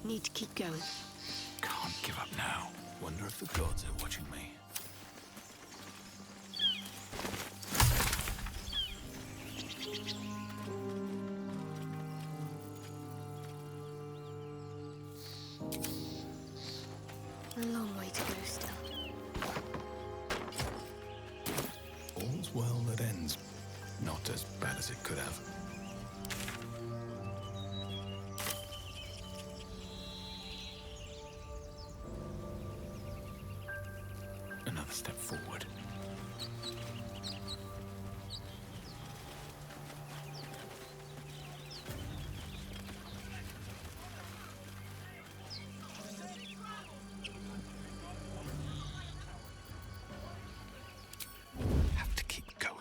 Need to keep going. Can't give up now. Wonder if the gods are watching me. A long way to go still. All's well that ends. Not as bad as it could have. Another step forward. Have to keep going.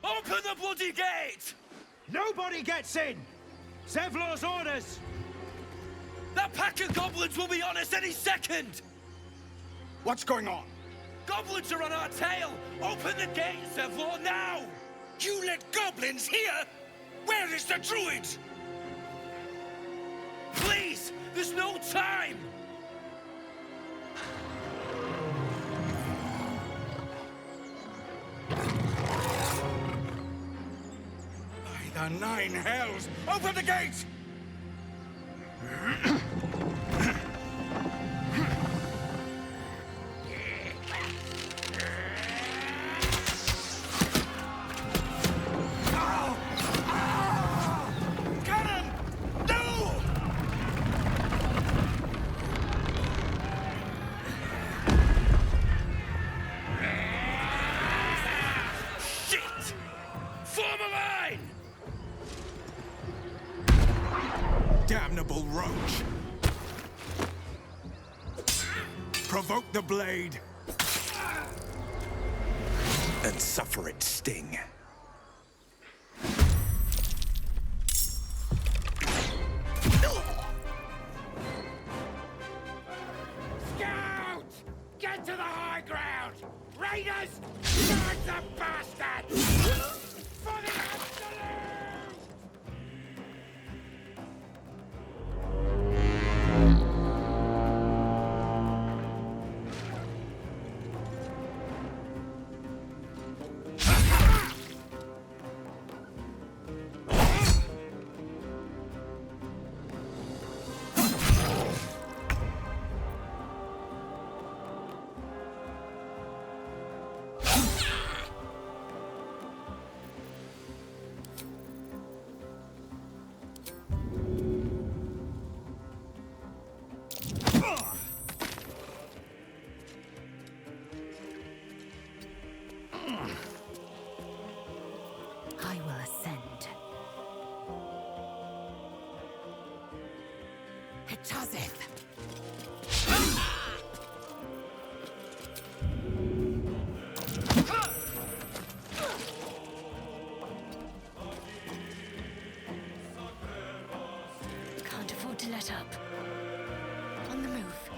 Open the bloody gate! Nobody gets in! Zevlor's orders! That pack of goblins will be on us any second! What's going on? Goblins are on our tail! Open the gate, Zevlor, now! You let goblins here? Where is the druid? Please! There's no time! By the nine hells! Open the gate! Cannon! No! Shit! Form a line! Damnable roach! Provoke the blade! And suffer its sting. Scout! Get to the high ground! Raiders! Charge the bastards! For the absolute! I will ascend. Hitazeth! Can't afford to let up. On the move.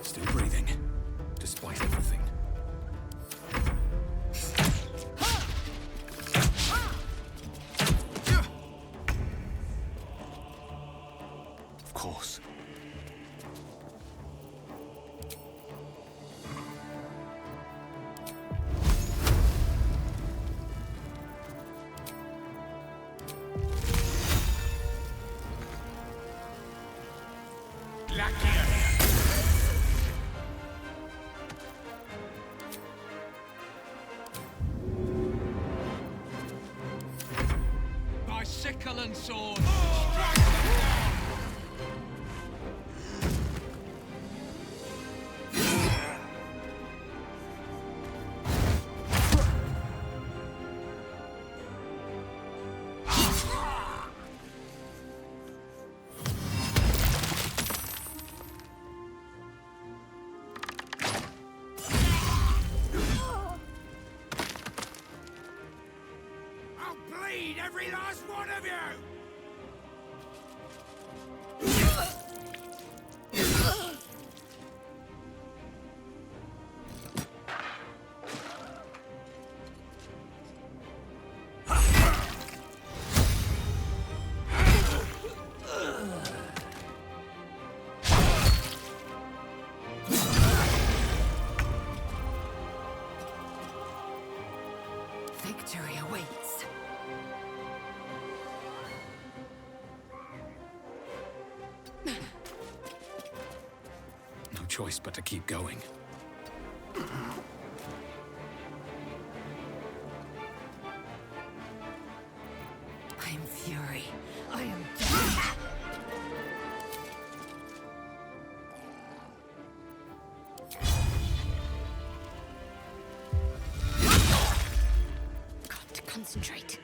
Still breathing, despite everything. Of course. By sickle and sword! choice but to keep going. I am fury. I am death. Got to concentrate.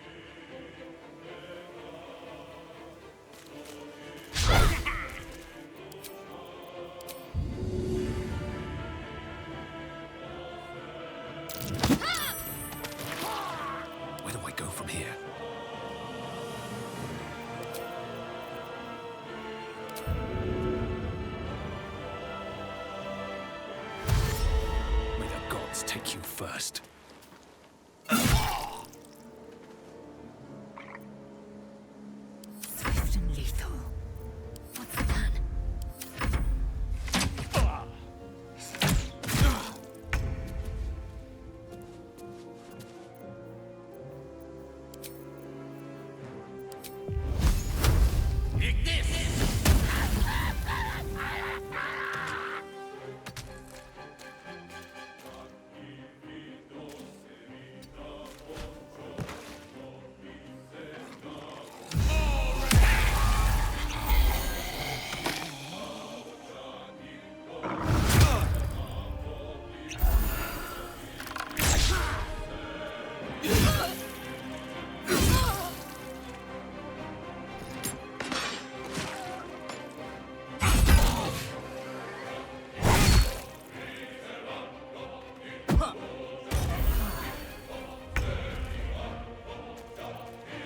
Where do I go from here? May the gods take you first. Swift and lethal. What's the plan?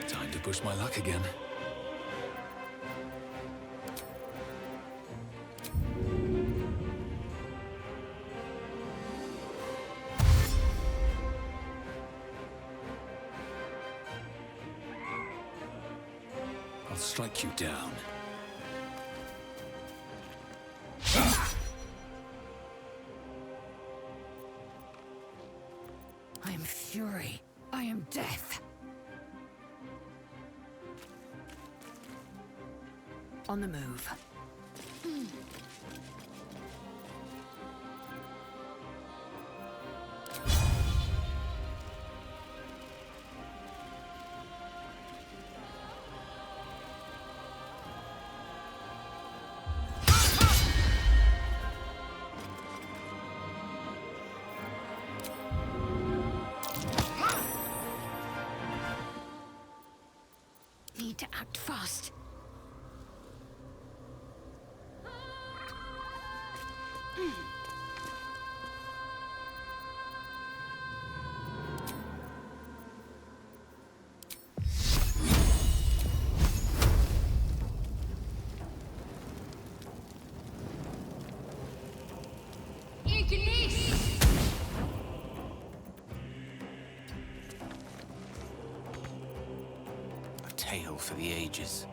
Time to push my luck again. I'll strike you down. I am fury. I am death. On the move. Need to act fast. A tale for the ages.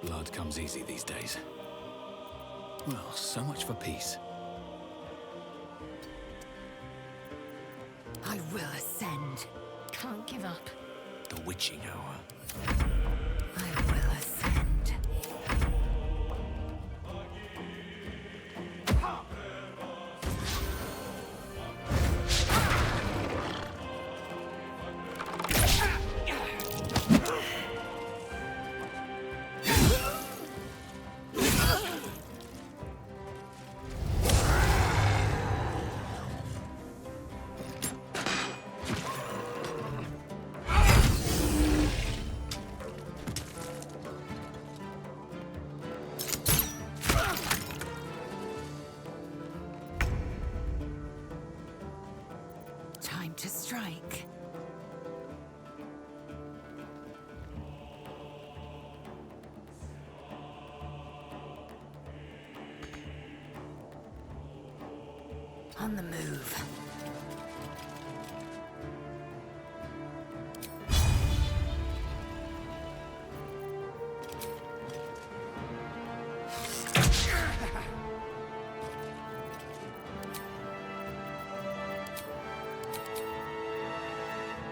Blood comes easy these days. Well, so much for peace. I will ascend. Can't give up. The witching hour. I will ascend. On the move.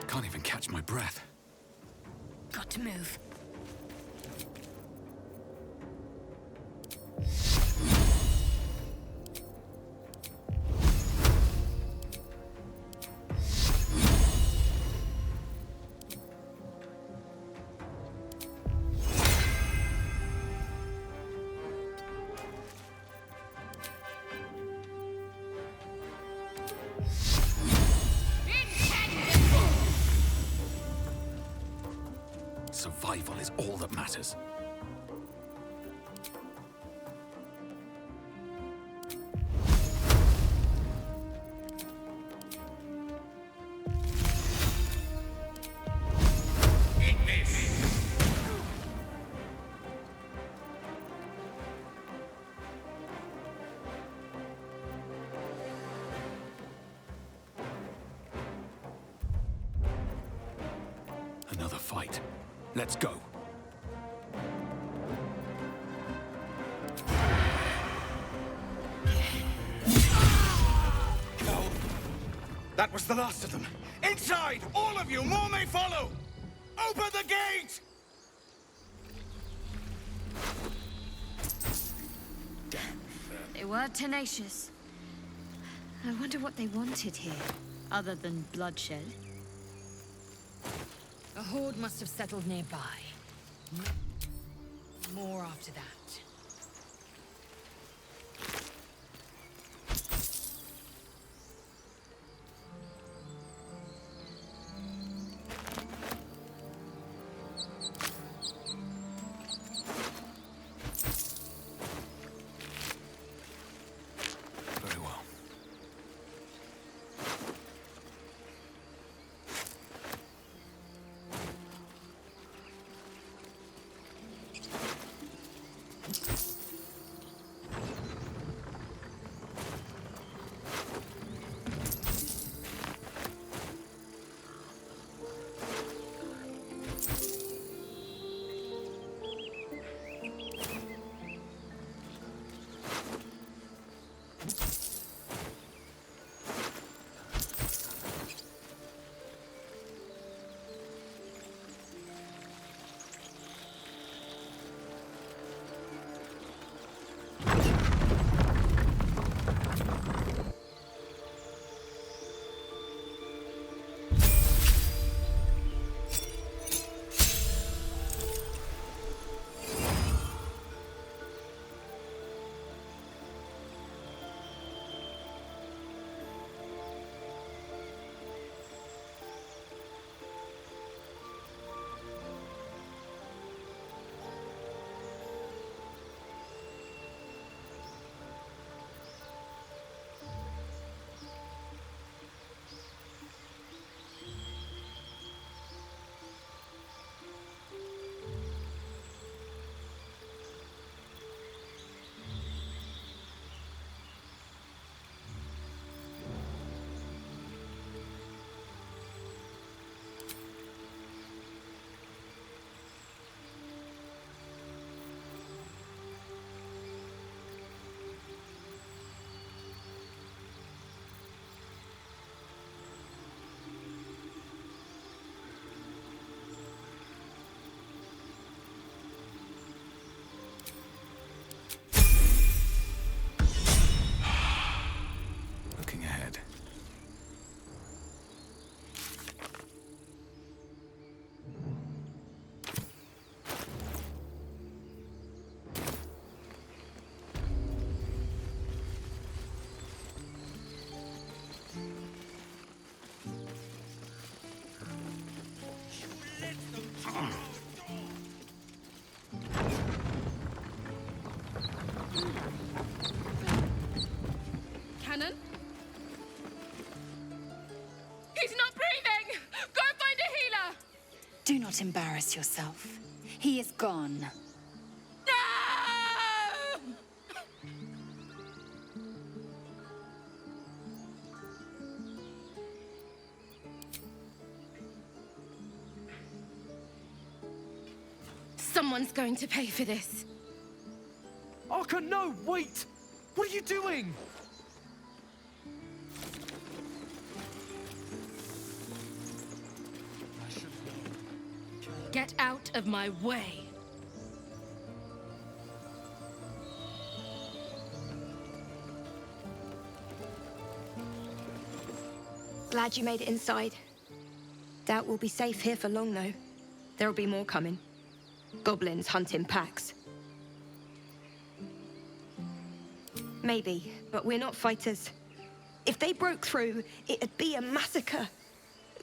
Can't even catch my breath. Got to move. Survival is all that matters. Eat this! Another fight. Let's go. No. That was the last of them. Inside! All of you! More may follow! Open the gate! They were tenacious. I wonder what they wanted here, other than bloodshed. A horde must have settled nearby. More after that. Very well. Cannon? He's not breathing! Go find a healer! Do not embarrass yourself. He is gone. No! Someone's going to pay for this. Arca, no, wait! What are you doing? Get out of my way. Glad you made it inside. Doubt we'll be safe here for long, though. There'll be more coming. Goblins hunt in packs. Maybe, but we're not fighters. If they broke through, it'd be a massacre.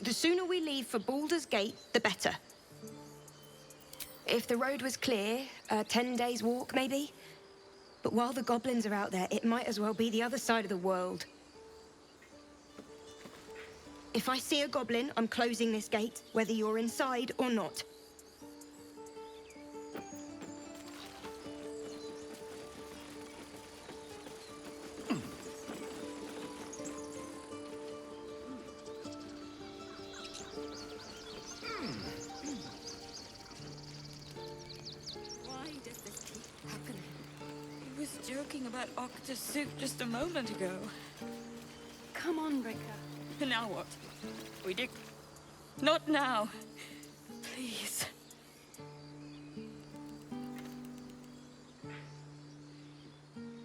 The sooner we leave for Baldur's Gate, the better. If the road was clear, 10 days walk, maybe? But while the goblins are out there, it might as well be the other side of the world. If I see a goblin, I'm closing this gate, whether you're inside or not. About Okta's suit just a moment ago. Come on, Ricker. And now what? We dig. Not now. Please.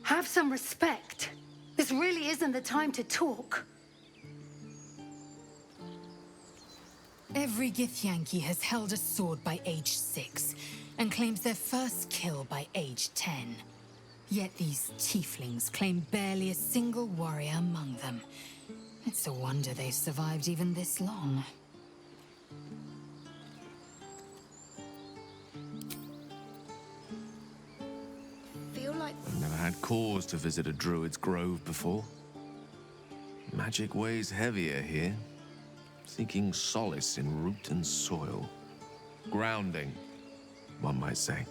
Have some respect. This really isn't the time to talk. Every Githyanki has held a sword by age 6 and claims their first kill by age 10. Yet these tieflings claim barely a single warrior among them. It's a wonder they've survived even this long. Feel like... I've never had cause to visit a druid's grove before. Magic weighs heavier here, seeking solace in root and soil. Grounding, one might say.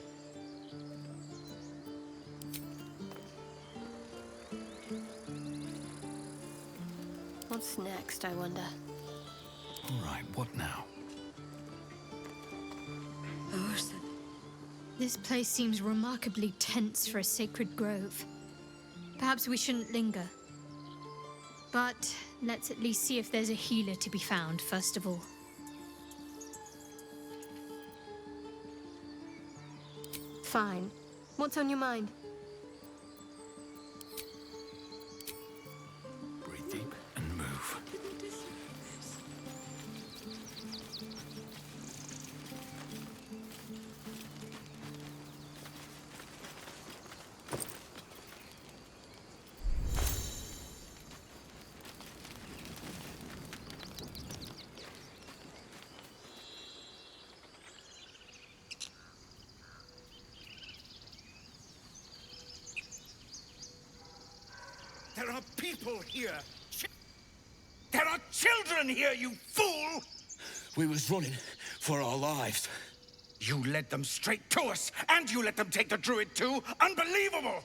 What's next, I wonder? All right, what now? This place seems remarkably tense for a sacred grove. Perhaps we shouldn't linger. But let's at least see if there's a healer to be found, first of all. Fine. What's on your mind? Breathe deep and move. There are people here. There are children here, you fool! We was running for our lives. You led them straight to us, and you let them take the druid too? Unbelievable!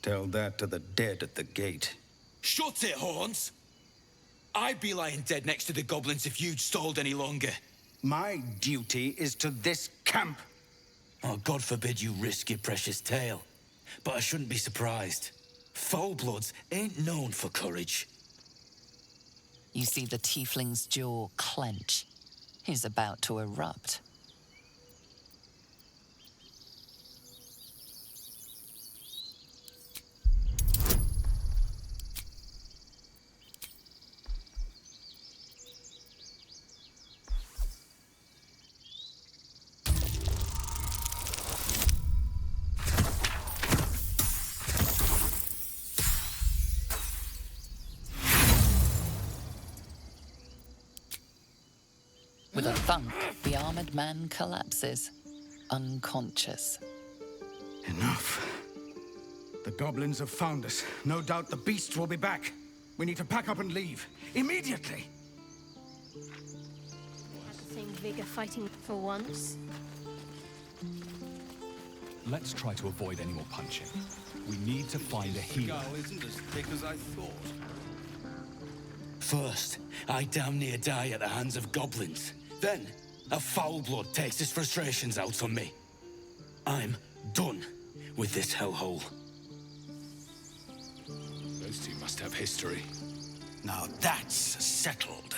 Tell that to the dead at the gate. Shut it, Horns! I'd be lying dead next to the goblins if you'd stalled any longer. My duty is to this camp. Oh, God forbid you risk your precious tail. But I shouldn't be surprised. Foul-bloods ain't known for courage. You see the tiefling's jaw clench. He's about to erupt. With a thunk, the armored man collapses, unconscious. Enough. The goblins have found us. No doubt the beasts will be back. We need to pack up and leave. Immediately! Had the same vigor fighting for once. let's try to avoid any more punching. We need to find a healer. Skull isn't as thick as I thought. First, I damn near die at the hands of goblins. Then, a foul blood takes his frustrations out on me. I'm done with this hellhole. Those two must have history. Now that's settled.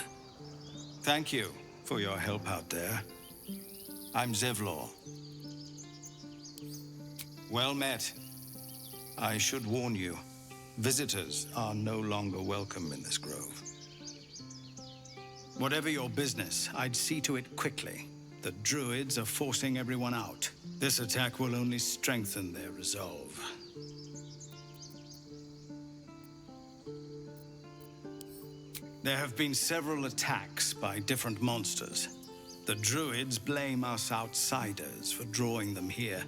Thank you for your help out there. I'm Zevlor. Well met. I should warn you, visitors are no longer welcome in this grove. Whatever your business, I'd see to it quickly. The druids are forcing everyone out. This attack will only strengthen their resolve. There have been several attacks by different monsters. The druids blame us outsiders for drawing them here.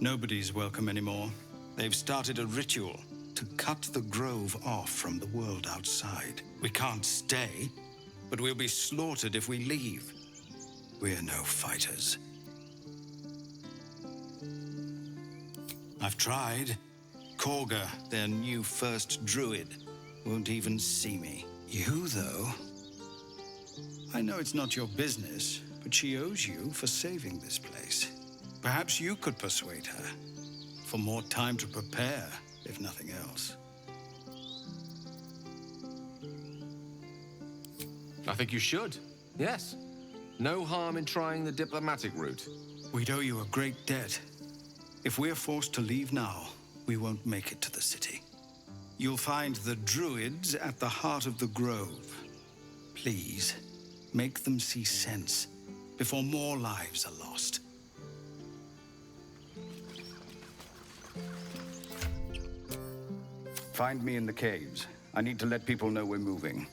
Nobody's welcome anymore. They've started a ritual to cut the grove off from the world outside. We can't stay, but we'll be slaughtered if we leave. We're no fighters. I've tried. Korga, their new first druid, won't even see me. You, though? I know it's not your business, but she owes you for saving this place. Perhaps you could persuade her. For more time to prepare, if nothing else. I think you should. Yes. No harm in trying the diplomatic route. We'd owe you a great debt. If we're forced to leave now, we won't make it to the city. You'll find the druids at the heart of the grove. Please, make them see sense before more lives are lost. Find me in the caves. I need to let people know we're moving.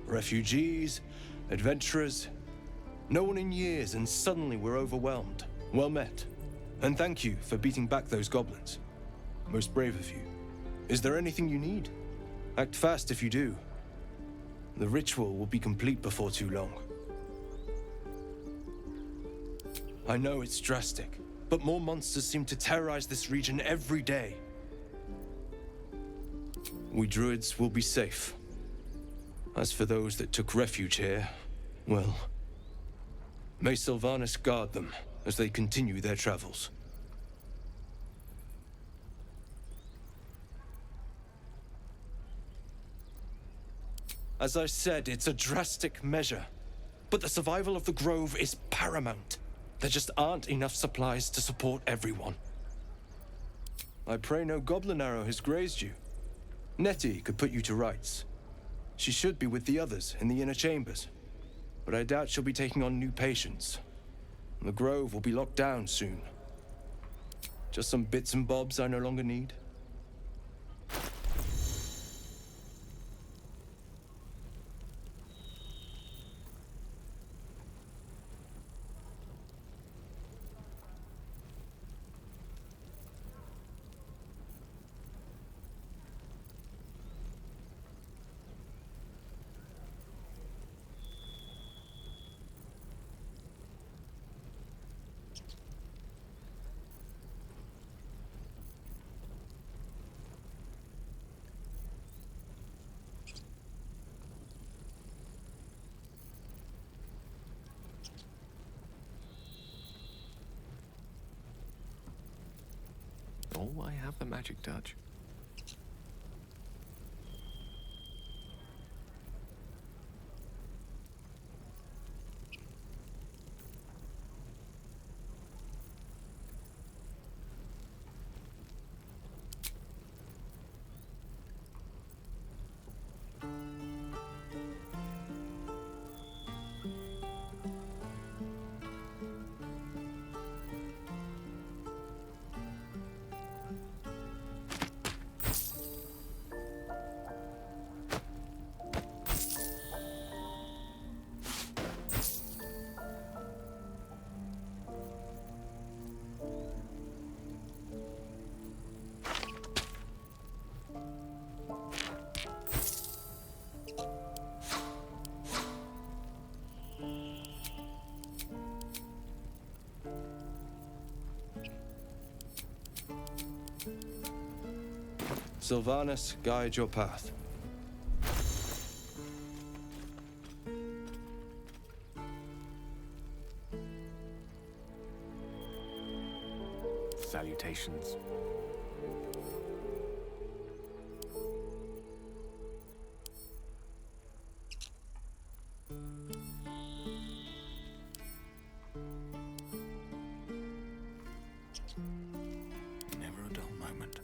Refugees, adventurers, no one in years, and suddenly we're overwhelmed. Well met. And thank you for beating back those goblins. Most brave of you. Is there anything you need? Act fast if you do. The ritual will be complete before too long. I know it's drastic, but more monsters seem to terrorize this region every day. We druids will be safe. As for those that took refuge here, well, may Sylvanas guard them as they continue their travels. As I said, it's a drastic measure, but the survival of the grove is paramount. There just aren't enough supplies to support everyone. I pray no goblin arrow has grazed you. Nettie could put you to rights. She should be with the others in the inner chambers, but I doubt she'll be taking on new patients. The grove will be locked down soon. Just some bits and bobs I no longer need. Oh, I have the magic touch. Sylvanas, guide your path. Salutations. Never a dull moment.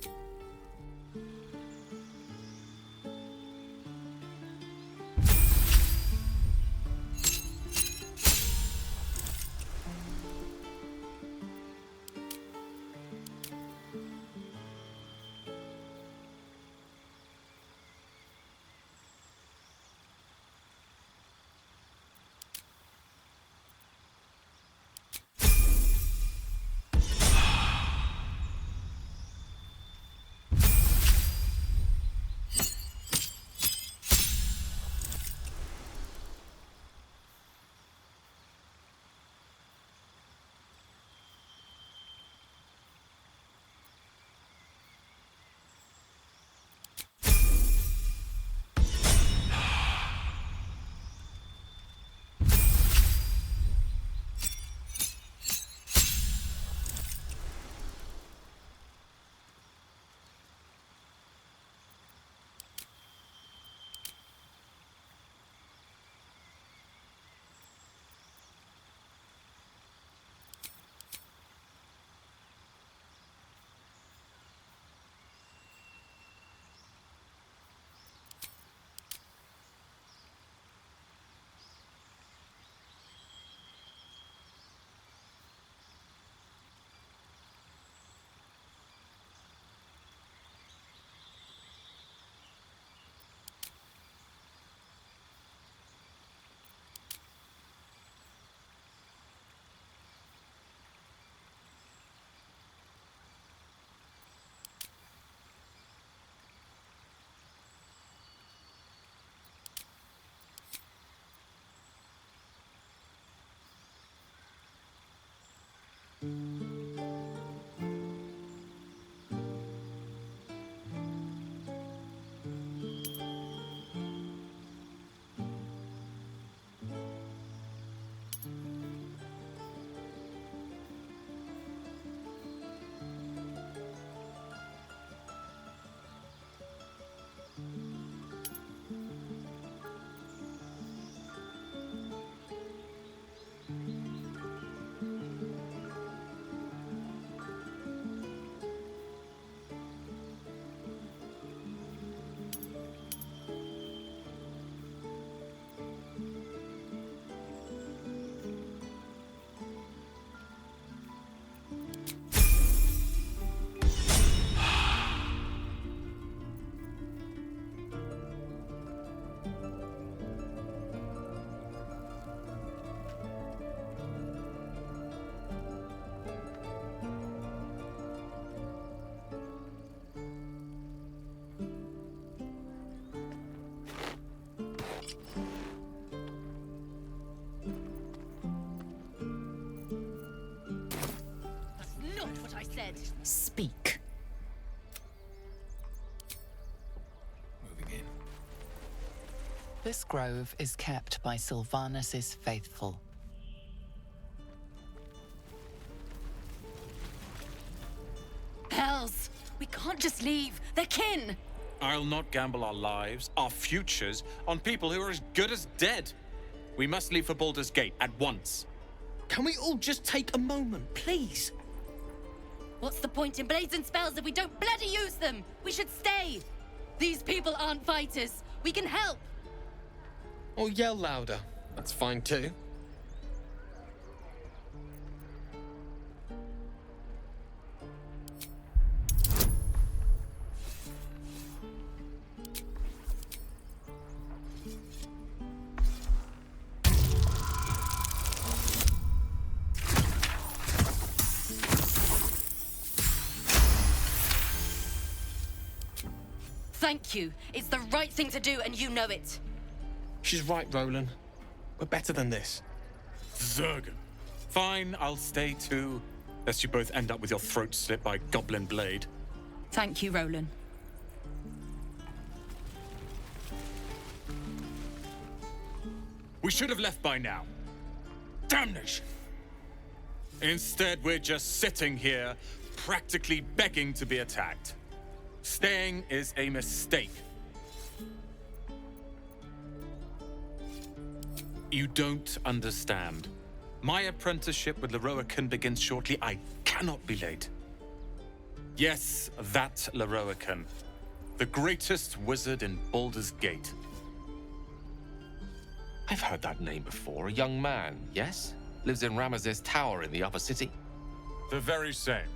Speak. Moving in. This grove is kept by Sylvanas's faithful. Hells! We can't just leave. They're kin! I'll not gamble our lives, our futures, on people who are as good as dead. We must leave for Baldur's Gate at once. Can we all just take a moment, please? What's the point in blades and spells if we don't bloody use them? We should stay! These people aren't fighters. We can help! Or yell louder. That's fine too. Thank you. It's the right thing to do, and you know it. She's right, Rolan. We're better than this. Zergan. Fine, I'll stay too. Lest you both end up with your throats slit by goblin blade. Thank you, Rolan. We should have left by now. Damnation! Instead, we're just sitting here, practically begging to be attacked. Staying is a mistake. You don't understand. My apprenticeship with Leroican begins shortly. I cannot be late. Yes, that Leroican. The greatest wizard in Baldur's Gate. I've heard that name before. A young man, yes? Lives in Ramaz's tower in the upper city. The very same.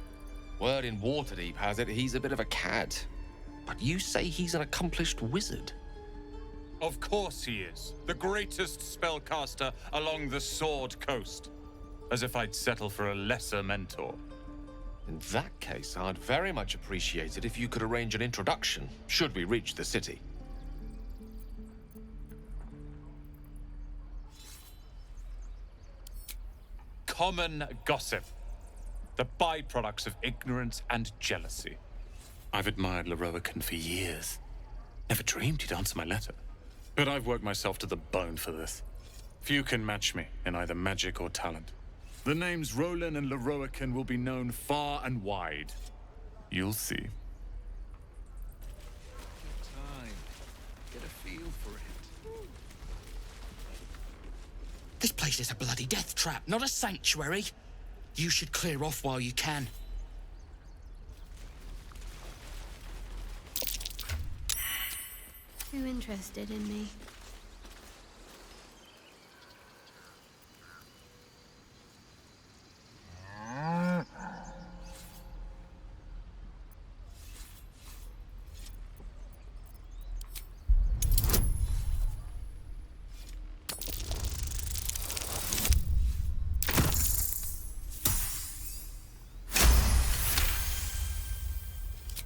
Word in Waterdeep has it he's a bit of a cad. But you say he's an accomplished wizard. Of course he is. The greatest spellcaster along the Sword Coast. As if I'd settle for a lesser mentor. In that case, I'd very much appreciate it if you could arrange an introduction, should we reach the city. Common gossip. The byproducts of ignorance and jealousy. I've admired Leroican for years. Never dreamed he'd answer my letter. But I've worked myself to the bone for this. Few can match me in either magic or talent. The names Rolan and Leroican will be known far and wide. You'll see. Time. Get a feel for it. This place is a bloody death trap, not a sanctuary. You should clear off while you can. Who interested in me?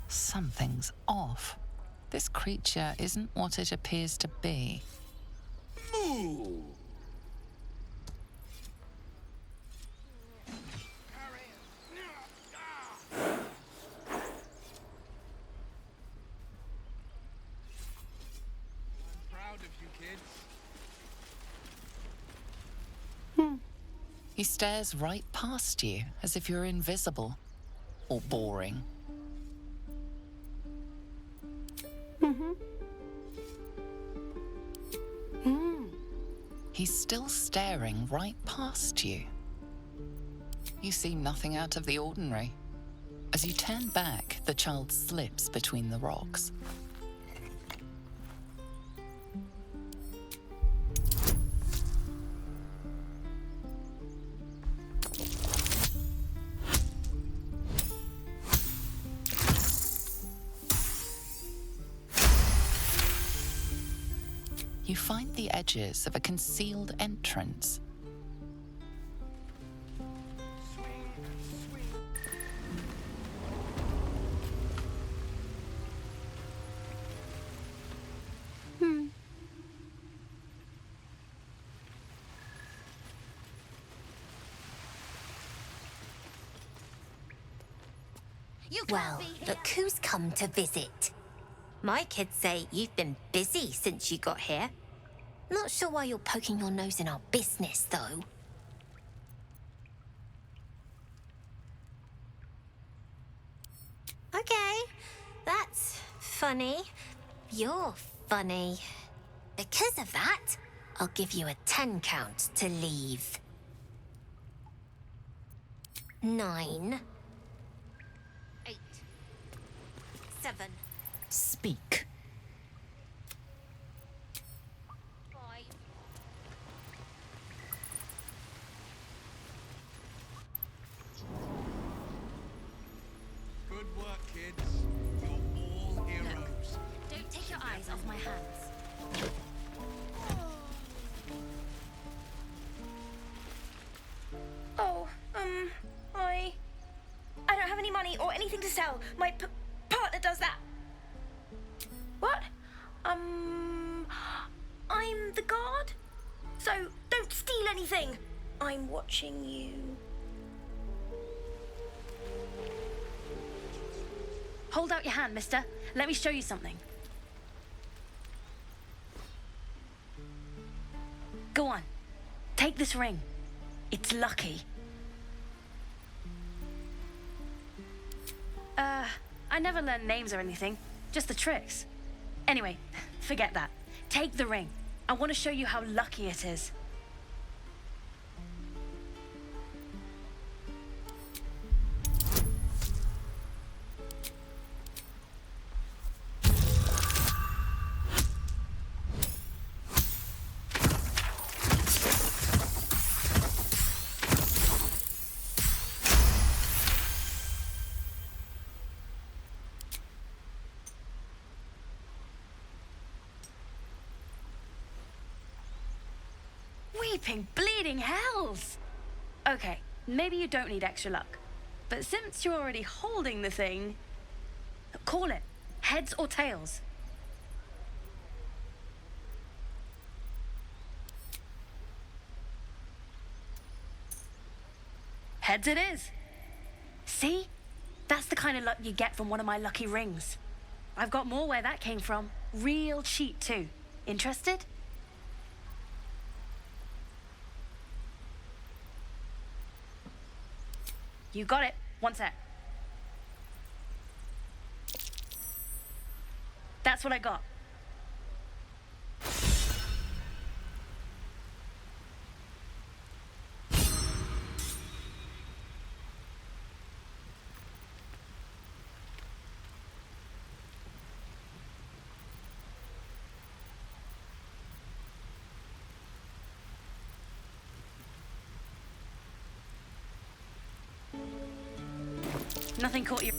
Something's off. This creature isn't what it appears to be. Ooh. Proud of you, kids. He stares right past you, as if you're invisible. Or boring. He's still staring right past you. You see nothing out of the ordinary. As you turn back, the child slips between the rocks. You find the edges of a concealed entrance. Well, look who's come to visit. My kids say you've been busy since you got here. Not sure why you're poking your nose in our business, though. Okay, that's funny. You're funny. Because of that, I'll give you a 10 count to leave. 9. 8. 7. Speak. 5. Good work, kids. You're all heroes. Don't take your eyes off my hands. Oh, I don't have any money or anything to sell. My partner does that. What? I'm the guard. So don't steal anything. I'm watching you. Hold out your hand, mister. Let me show you something. Go on. take this ring. It's lucky. I never learned names or anything, just the tricks. Anyway, forget that. Take the ring. I want to show you how lucky it is. Weeping, bleeding hells! Okay, maybe you don't need extra luck. But since you're already holding the thing, call it. Heads or tails? Heads it is. See? That's the kind of luck you get from one of my lucky rings. I've got more where that came from. Real cheap too. Interested? You got it. One sec. That's what I got. Nothing caught you.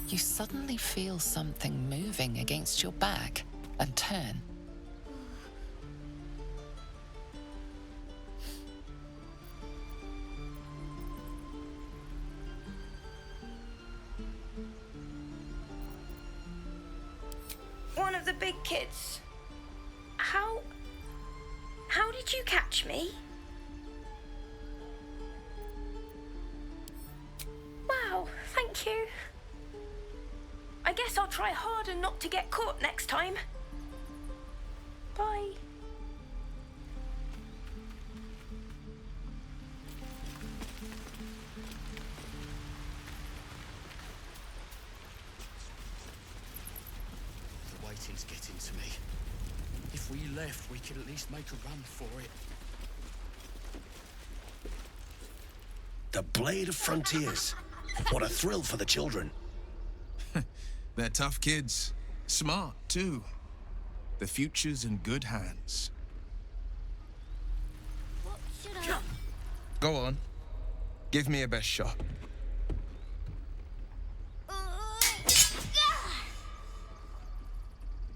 You suddenly feel something moving against your back and turn. One of the big kids. How did you catch me? Wow, thank you. I guess I'll try harder not to get caught next time. Bye. The waiting's getting to me. If we left, we could at least make a run for it. The Blade of Frontiers. What a thrill for the children. They're tough kids. Smart, too. The future's in good hands. What should I... Go on. Give me a best shot.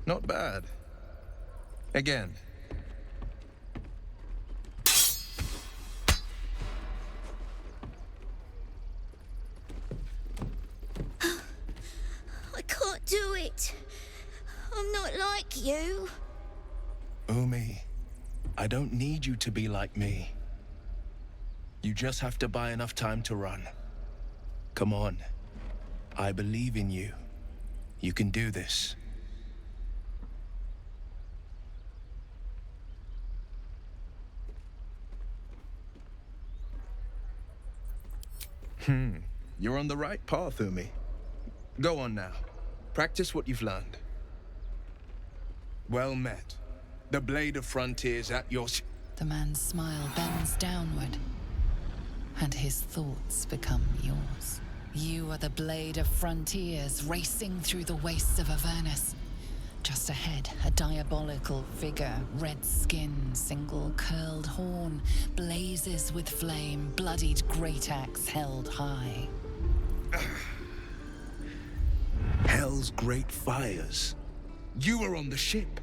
Not bad. Again. I can't do it. I'm not like you. Umi, I don't need you to be like me. You just have to buy enough time to run. Come on. I believe in you. You can do this. You're on the right path, Umi. Go on now. Practice what you've learned. Well met. The Blade of Frontiers at your... The man's smile bends downward, and his thoughts become yours. You are the Blade of Frontiers racing through the wastes of Avernus. Just ahead, a diabolical figure, red skin, single curled horn, blazes with flame, bloodied great axe held high. Hell's great fires. You were on the ship.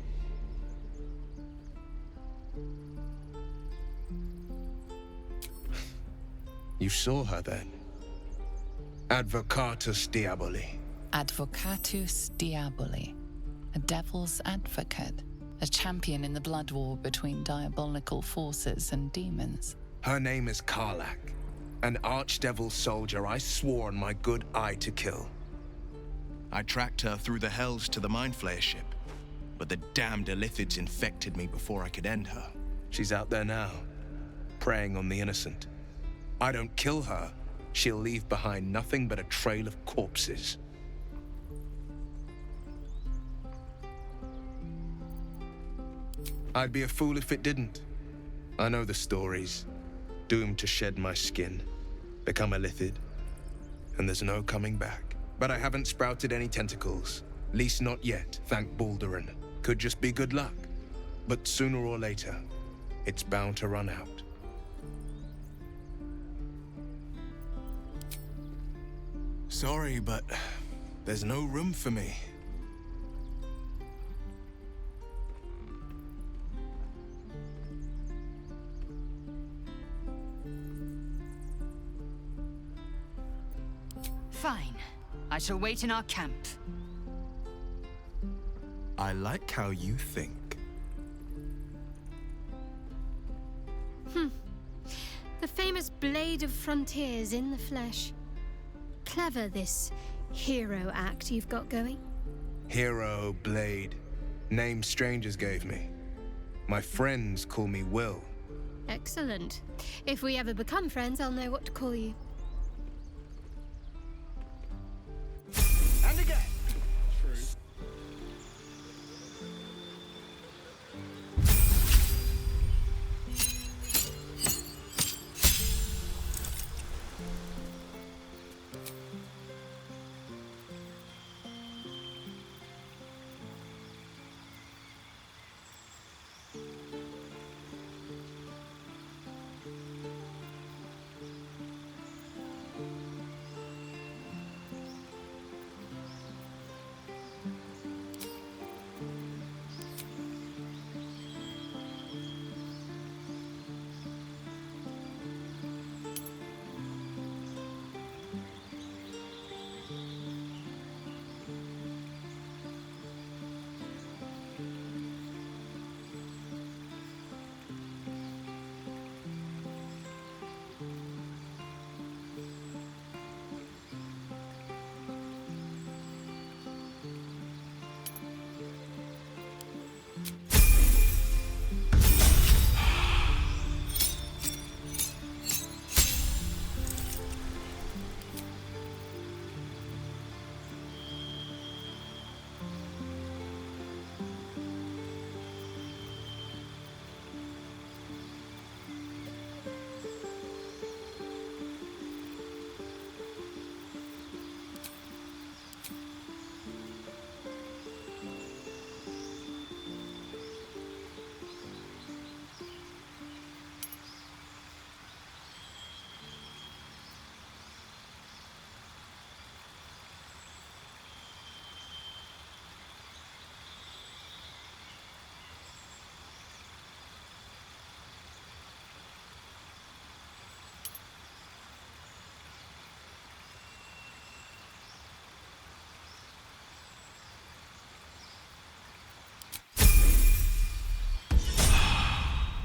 You saw her then. Advocatus Diaboli. Advocatus Diaboli. A devil's advocate. A champion in the blood war between diabolical forces and demons. Her name is Karlach. An archdevil soldier I swore on my good eye to kill. I tracked her through the hells to the Mindflayer ship, but the damned Illithids infected me before I could end her. She's out there now, preying on the innocent. I don't kill her, she'll leave behind nothing but a trail of corpses. I'd be a fool if it didn't. I know the stories. Doomed to shed my skin, become a lithid, and there's no coming back. But I haven't sprouted any tentacles. Least not yet, thank Baldurin. Could just be good luck. But sooner or later, it's bound to run out. Sorry, but there's no room for me. Fine. I shall wait in our camp. I like how you think. The famous Blade of Frontiers in the flesh. Clever, this hero act you've got going. Hero, Blade. Names strangers gave me. My friends call me Wyll. Excellent. If we ever become friends, I'll know what to call you. And again. True.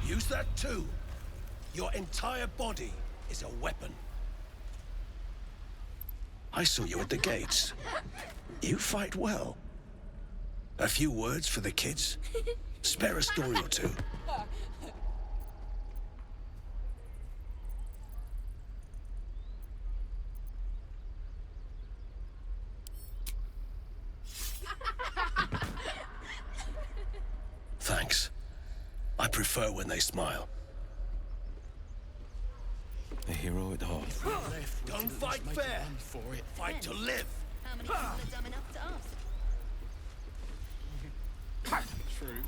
Use that too. Your entire body is a weapon. I saw you at the gates. You fight well. A few words for the kids? Spare a story or two. Thanks. I prefer when they smile. A hero at heart. Don't fight fair. Fight to live. How many people are dumb enough to ask? True.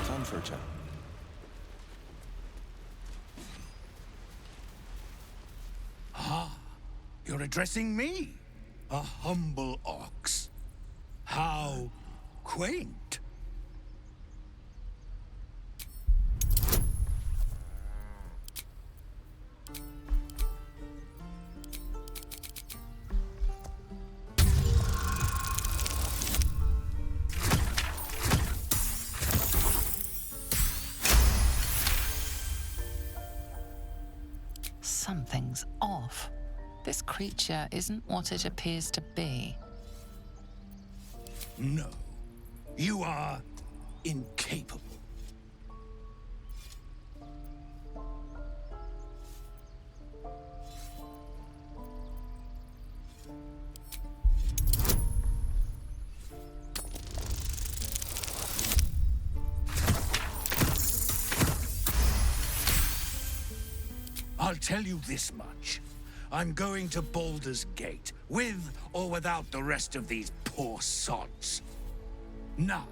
Time for a chat. Ah, you're addressing me, a humble ox. How quaint. Something's odd. this creature isn't what it appears to be. No. You are incapable. I'll tell you this much. I'm going to Baldur's Gate, with or without the rest of these poor sods. Now,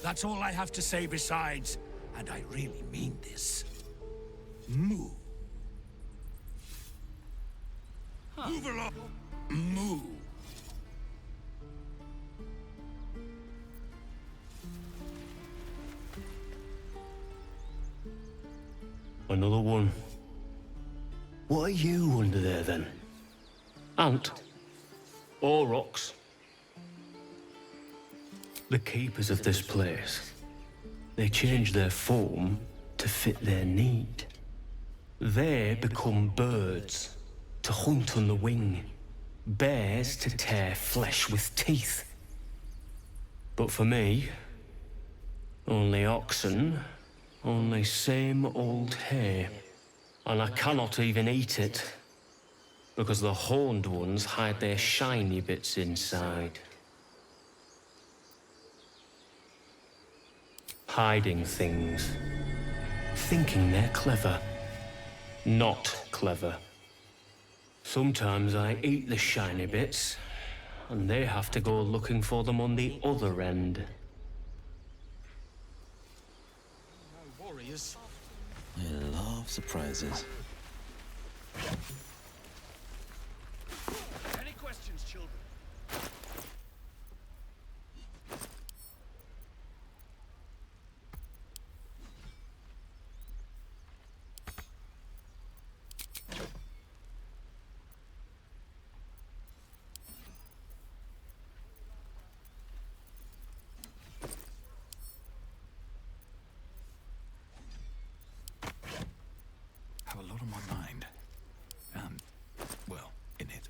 that's all I have to say besides, and I really mean this, move. Move along. Move. Another one. What are you under there, then? Ant? Aurochs? The keepers of this place. They change their form to fit their need. They become birds, to hunt on the wing. Bears to tear flesh with teeth. But for me, only oxen, only same old hay. And I cannot even eat it, because the horned ones hide their shiny bits inside. Hiding things. Thinking they're clever. Not clever. Sometimes I eat the shiny bits, and they have to go looking for them on the other end. Warriors. I love surprises. Any questions, children? Have a lot on my mind. And, well, in it.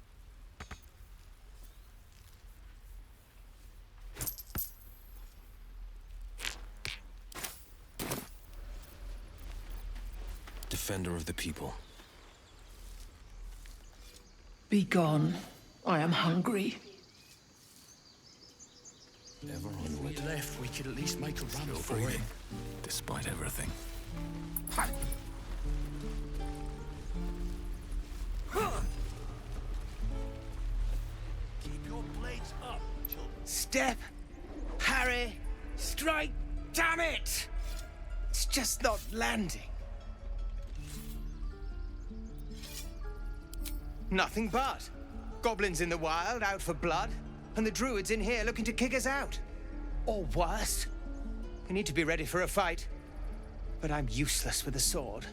Defender of the people. Be gone. I am hungry. Ever If we left, we could at least make a run for it. Despite everything. Keep your blades up, children. Step, parry, strike, damn it! It's just not landing. Nothing but. Goblins in the wild, out for blood, and the druids in here looking to kick us out. Or worse. We need to be ready for a fight, but I'm useless with a sword.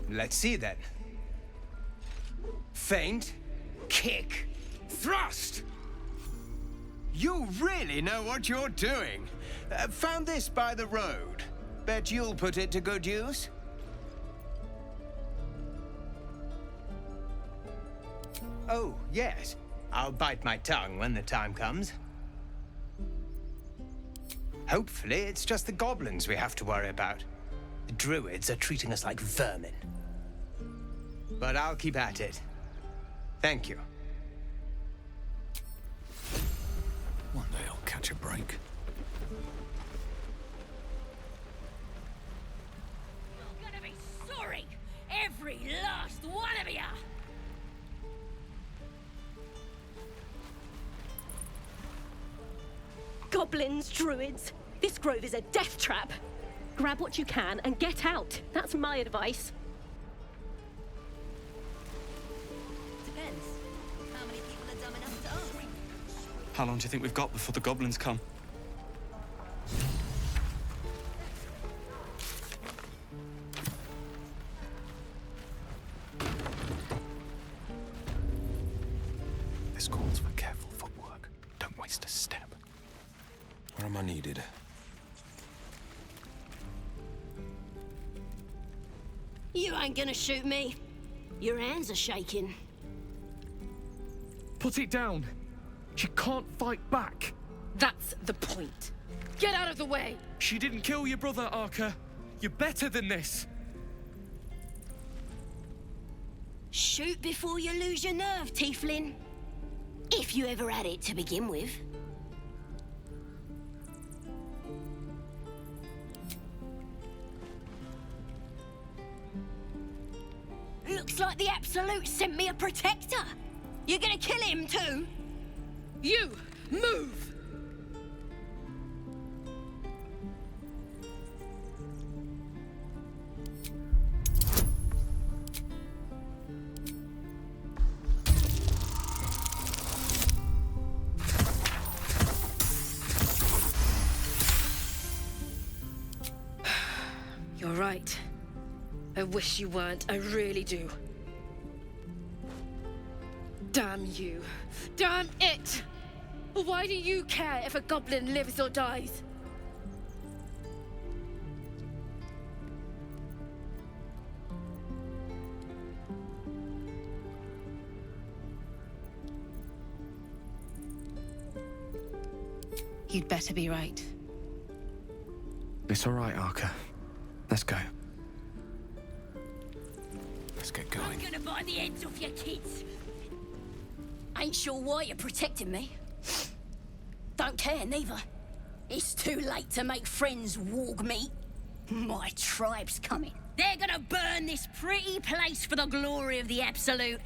Let's see then. Feint, kick, thrust! You really know what you're doing. Found this by the road. Bet you'll put it to good use. Oh, yes. I'll bite my tongue when the time comes. Hopefully, it's just the goblins we have to worry about. The druids are treating us like vermin. But I'll keep at it. Thank you. One day I'll catch a break. You're gonna be sorry! Every last one of you! Goblins, druids. This grove is a death trap. Grab what you can and get out. That's my advice. Depends. How many people are dumb enough to ask? How long do you think we've got before the goblins come? This calls for careful footwork. Don't waste a step. Where am I needed? You ain't gonna shoot me. Your hands are shaking. Put it down. She can't fight back. That's the point. Get out of the way! She didn't kill your brother, Arca. You're better than this. Shoot before you lose your nerve, Tiefling. If you ever had it to begin with. Looks like the Absolute sent me a protector. You're gonna kill him too? You, move! You're right. I wish you weren't, I really do. Damn you. Damn it! Why do you care if a goblin lives or dies? You'd better be right. It's all right, Arca. Let's go. Let's get going. I'm gonna bite the heads off your kids. Ain't sure why you're protecting me. Don't care, neither. It's too late to make friends, warg meat. My tribe's coming. They're gonna burn this pretty place for the glory of the Absolute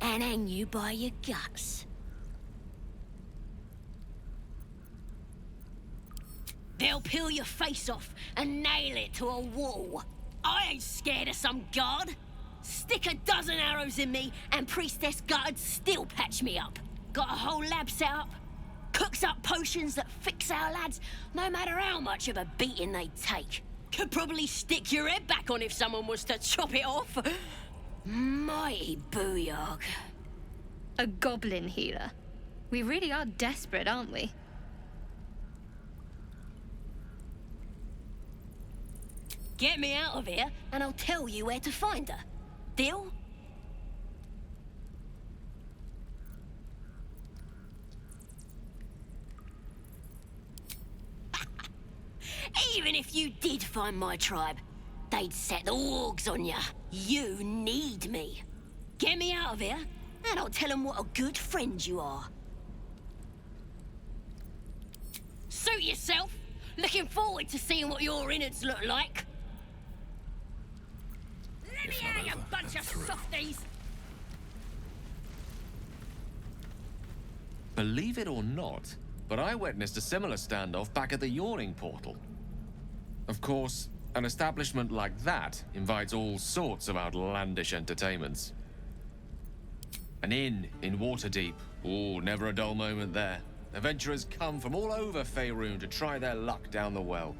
and hang you by your guts. They'll peel your face off and nail it to a wall. I ain't scared of some guard. Stick a dozen arrows in me and Priestess Guard still patch me up. Got a whole lab set up. Cooks up potions that fix our lads, no matter how much of a beating they take. Could probably stick your head back on if someone was to chop it off. Mighty booyog. A goblin healer. We really are desperate, aren't we? Get me out of here, and I'll tell you where to find her. Deal? Even if you did find my tribe, they'd set the wargs on you. You need me. Get me out of here, and I'll tell them what a good friend you are. Suit yourself. Looking forward to seeing what your innards look like. Let me out, you bunch of softies! Believe it or not, but I witnessed a similar standoff back at the Yawning Portal. Of course, an establishment like that invites all sorts of outlandish entertainments. An inn in Waterdeep. Oh, never a dull moment there. Adventurers come from all over Faerun to try their luck down the well.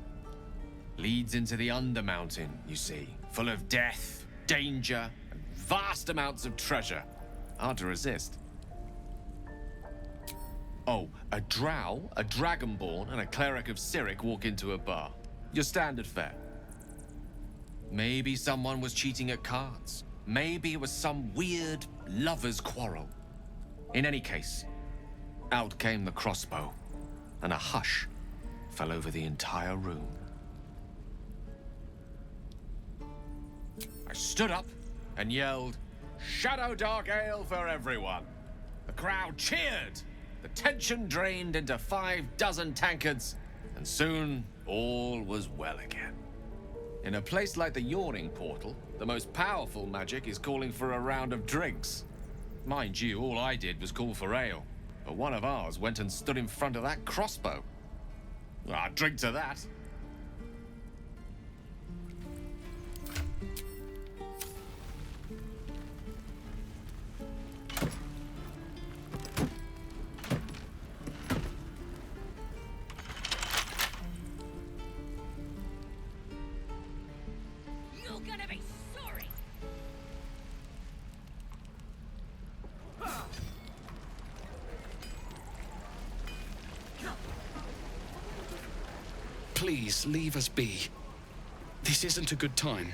Leads into the Undermountain, you see, full of death, danger, and vast amounts of treasure. Hard to resist. Oh, a drow, a dragonborn, and a cleric of Cyric walk into a bar. Your standard fare. Maybe someone was cheating at cards. Maybe it was some weird lover's quarrel. In any case, out came the crossbow, and a hush fell over the entire room. I stood up and yelled, "Shadow Dark Ale for everyone!" The crowd cheered. The tension drained into 6 tankards, and soon all was well again. In a place like the Yawning Portal, the most powerful magic is calling for a round of drinks. Mind you, all I did was call for ale, but one of ours went and stood in front of that crossbow. I'd drink to that. You're gonna be sorry! Please, leave us be. This isn't a good time.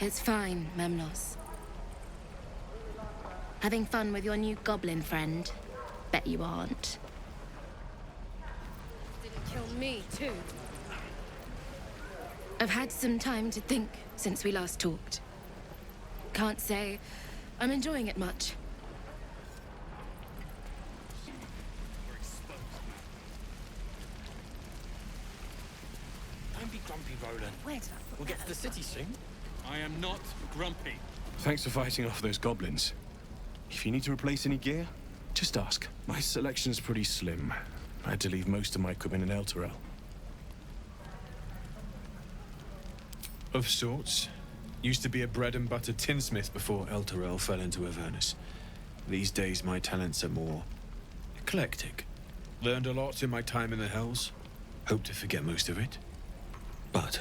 It's fine, Memnos. Having fun with your new goblin friend? Bet you aren't. Didn't kill me, too. I've had some time to think since we last talked. Can't say I'm enjoying it much. Don't be grumpy, Rolan. Where did I put We'll get to the city soon. I am not grumpy. Thanks for fighting off those goblins. If you need to replace any gear, just ask. My selection's pretty slim. I had to leave most of my equipment in Elturel. Of sorts. Used to be a bread and butter tinsmith before Elturel fell into Avernus. These days my talents are more eclectic. Learned a lot in my time in the Hells. Hope to forget most of it. But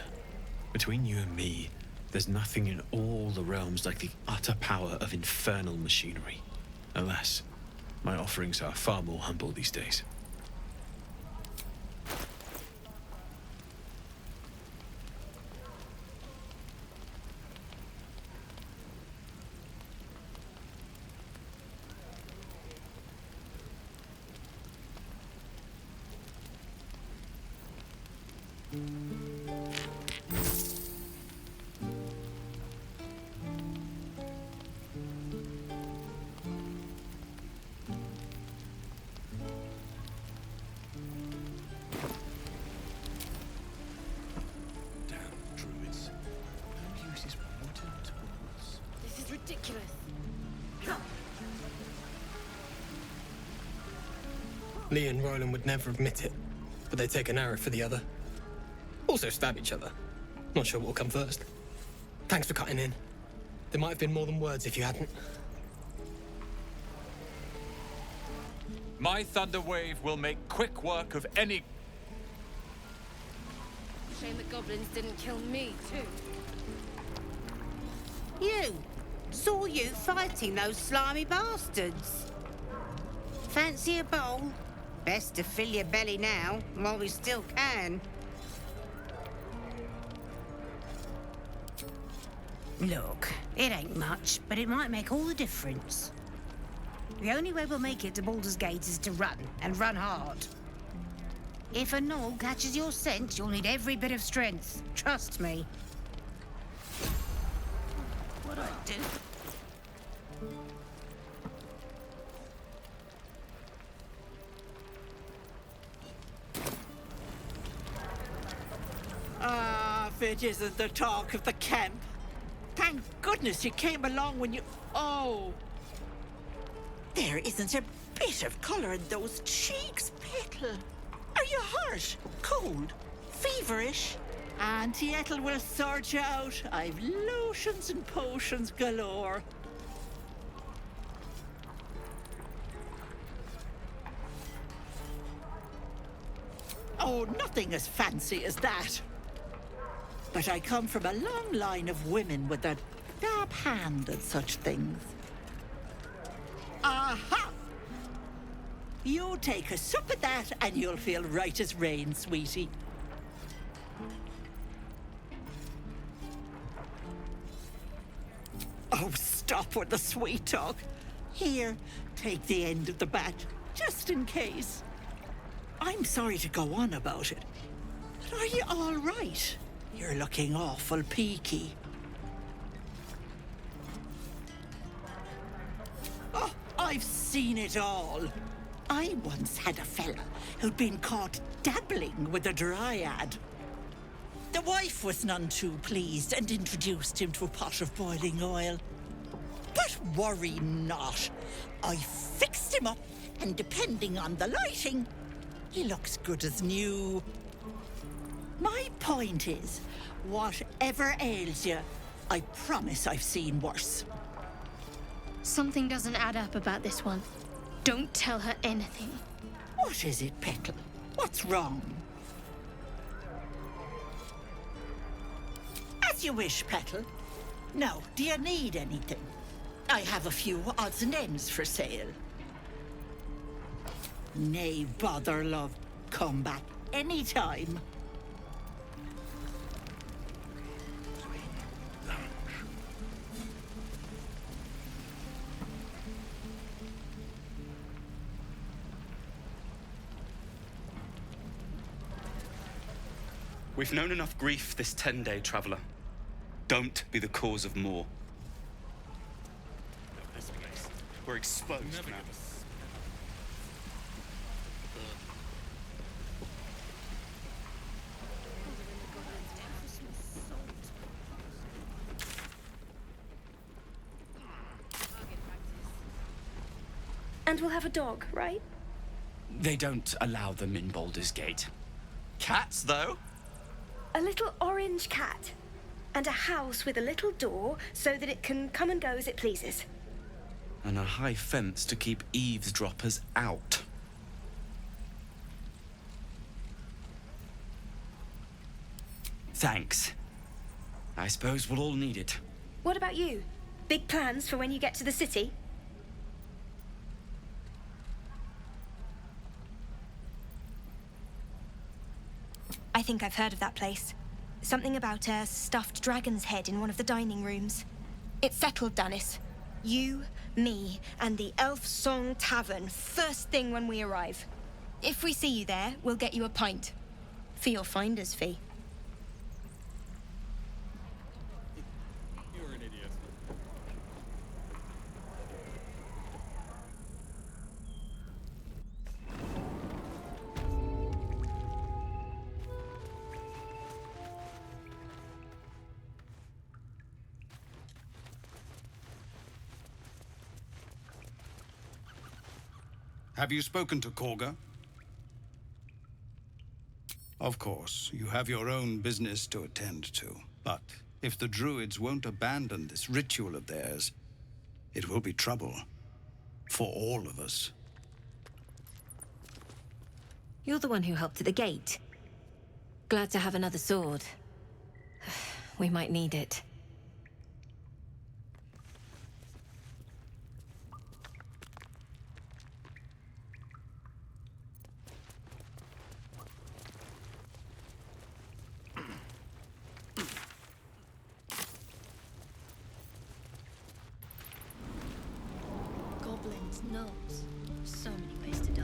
between you and me, there's nothing in all the realms like the utter power of infernal machinery. Alas, my offerings are far more humble these days. This is ridiculous. Lia and Rolan would never admit it, but they take an arrow for the other. Also stab each other. Not sure what will come first. Thanks for cutting in. There might have been more than words if you hadn't. My thunder wave will make quick work of any... Shame the goblins didn't kill me, too. You! Saw you fighting those slimy bastards. Fancy a bowl? Best to fill your belly now, while we still can. Look, it ain't much, but it might make all the difference. The only way we'll make it to Baldur's Gate is to run, and run hard. If a gnoll catches your scent, you'll need every bit of strength. Trust me. What do I do? Ah, if it isn't the talk of the camp. Thank goodness you came along when you... Oh! There isn't a bit of colour in those cheeks, Petal. Are you hurt? Cold? Feverish? Auntie Ethel will sort you out. I've lotions and potions galore. Oh, nothing as fancy as that. But I come from a long line of women with a dab hand at such things. Aha! You take a sup of that and you'll feel right as rain, sweetie. Oh, stop with the sweet talk. Here, take the end of the bat, just in case. I'm sorry to go on about it, but are you all right? You're looking awful peaky. Oh, I've seen it all. I once had a fella who'd been caught dabbling with a dryad. The wife was none too pleased and introduced him to a pot of boiling oil. But worry not. I fixed him up, and depending on the lighting, he looks good as new. My point is, whatever ails you, I promise I've seen worse. Something doesn't add up about this one. Don't tell her anything. What is it, Petal? What's wrong? As you wish, Petal. Now, do you need anything? I have a few odds and ends for sale. Nay, bother, love. Come back anytime. We've known enough grief this 10-day traveler. Don't be the cause of more. This place. We're exposed now. And we'll have a dog, right? They don't allow them in Baldur's Gate. Cats, though? A little orange cat. And a house with a little door so that it can come and go as it pleases. And a high fence to keep eavesdroppers out. Thanks. I suppose we'll all need it. What about you? Big plans for when you get to the city? I think I've heard of that place. Something about a stuffed dragon's head in one of the dining rooms. It's settled, Danis. You, me, and the Elf Song Tavern first thing when we arrive. If we see you there, we'll get you a pint. For your finder's fee. You're an idiot. Have you spoken to Korga? Of course, you have your own business to attend to. But if the druids won't abandon this ritual of theirs, it will be trouble. For all of us. You're the one who helped at the gate. Glad to have another sword. We might need it. Goblins, gnolls. So many ways to die.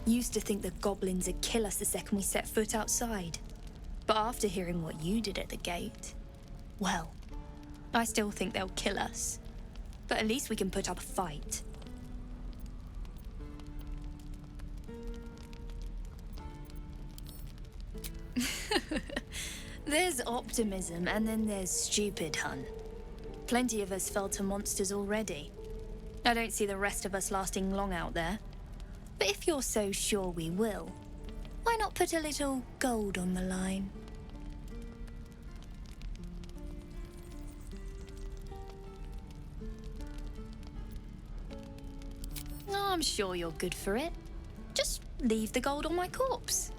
Used to think the goblins would kill us the second we set foot outside. But after hearing what you did at the gate, well, I still think they'll kill us. But at least we can put up a fight. There's optimism, and then there's stupid, hun. Plenty of us fell to monsters already. I don't see the rest of us lasting long out there. But if you're so sure we will, why not put a little gold on the line? I'm sure you're good for it. Just leave the gold on my corpse.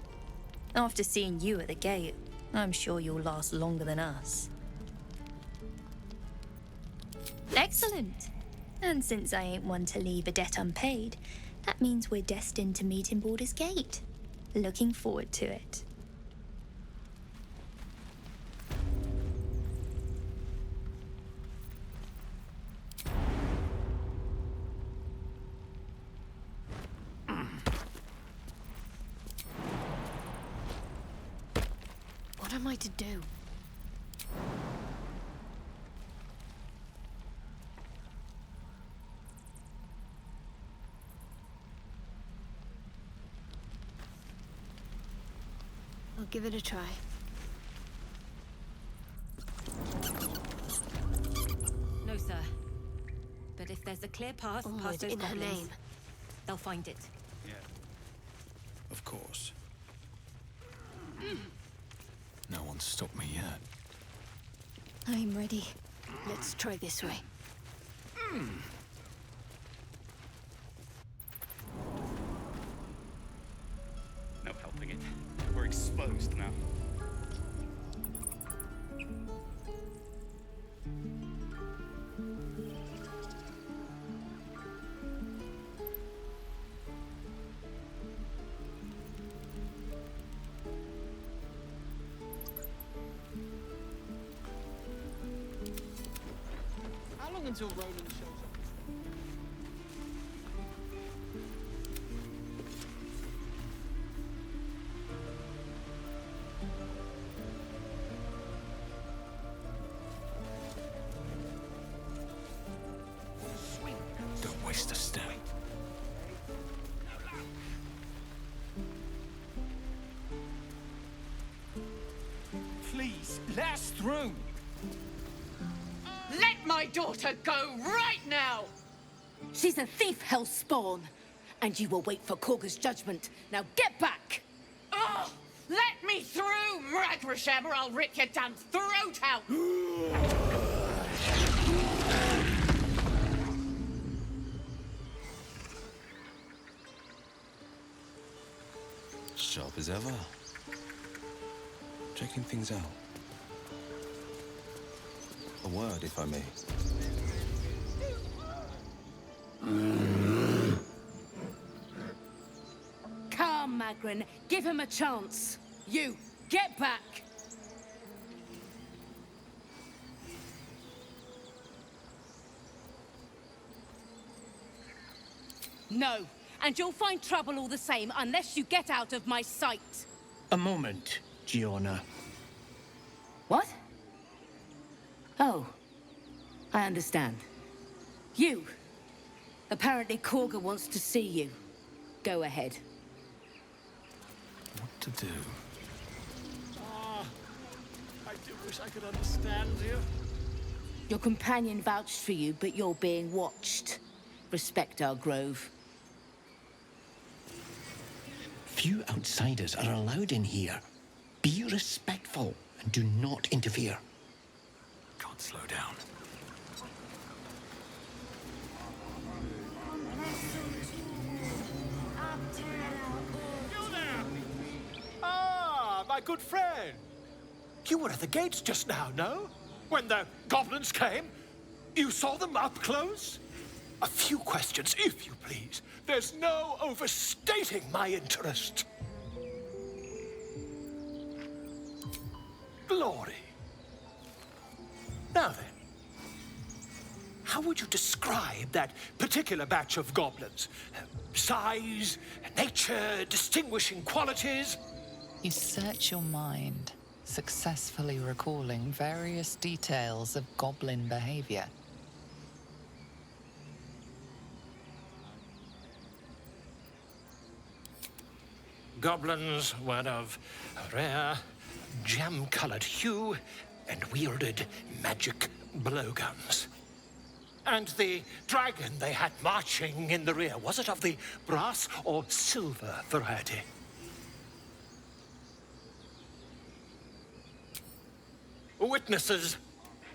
After seeing you at the gate, I'm sure you'll last longer than us. Excellent. And since I ain't one to leave a debt unpaid, that means we're destined to meet in Baldur's Gate. Looking forward to it. What am I to do? I'll give it a try. But if there's a clear path All past those in her goblins, name. they'll find it. Yeah. Of course. No one's stopped me yet. I'm ready. Let's try this way. No helping it. We're exposed now. How long until Rolan shows up? Don't waste a step. Please, let us through. Let my daughter go right now! She's a thief, hellspawn. And you will wait for Korga's judgment. Now get back! Oh, let me through, Mragrasham, or I'll rip your damn throat out! Sharp as ever. Checking things out. A word, if I may. Come, Magrin. Give him a chance. You, get back! No, and you'll find trouble all the same unless you get out of my sight. A moment, Giorna. What? Oh, I understand. You. Apparently Korga wants to see you. Go ahead. What to do? I do wish I could understand you. Your companion vouched for you, but you're being watched. Respect our grove. Few outsiders are allowed in here. Be respectful and do not interfere. Can't slow down. Ah, my good friend. You were at the gates just now, no? When the goblins came? You saw them up close? A few questions, if you please. There's no overstating my interest. Glory. Now then, how would you describe that particular batch of goblins? Size, nature, distinguishing qualities? You search your mind, successfully recalling various details of goblin behavior. Goblins were of rare, jam-colored hue and wielded magic blowguns. And the dragon they had marching in the rear, was it of the brass or silver variety? Witnesses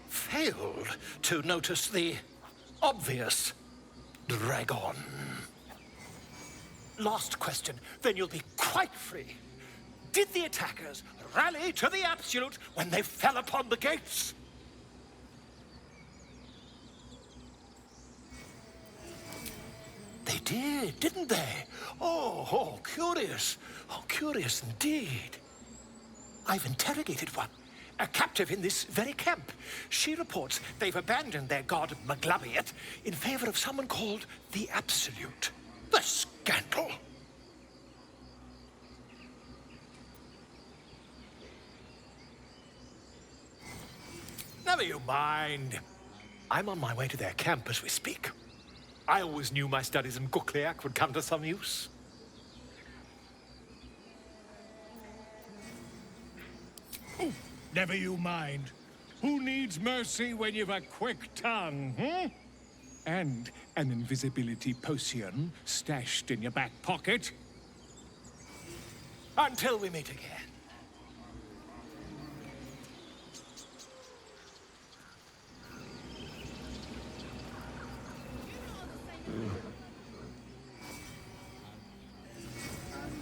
failed to notice the obvious dragon. Last question, then you'll be quite free. Did the attackers rally to the absolute when they fell upon the gates? They did, didn't they? Oh, curious. Oh, curious indeed. I've interrogated one, a captive in this very camp. She reports they've abandoned their god Maglabiet in favor of someone called the Absolute. The scandal! Never you mind. I'm on my way to their camp as we speak. I always knew my studies in Gukliak would come to some use. Never you mind. Who needs mercy when you've a quick tongue, hmm? And an invisibility potion stashed in your back pocket. Until we meet again.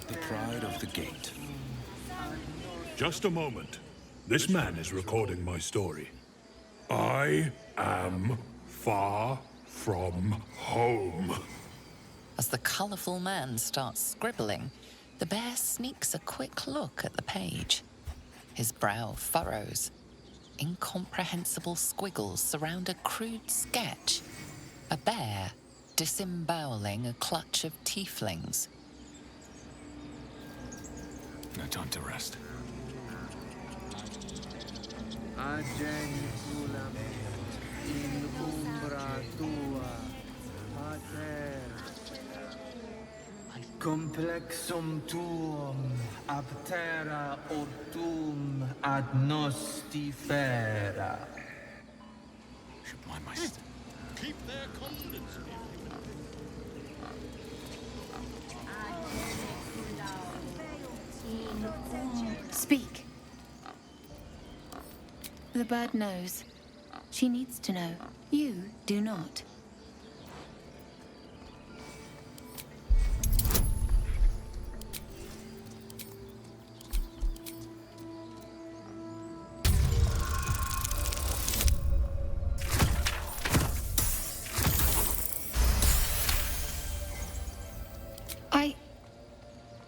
The Pride of the Gate. Just a moment. This man is recording my story. I am far from home. As the colourful man starts scribbling, the bear sneaks a quick look at the page. His brow furrows. Incomprehensible squiggles surround a crude sketch. A bear disemboweling a clutch of tieflings. No time to rest. Complexum tuum aptera ortum ad nostifera. Should mind my step. Keep their confidence in Speak. The bird knows. She needs to know. You do not.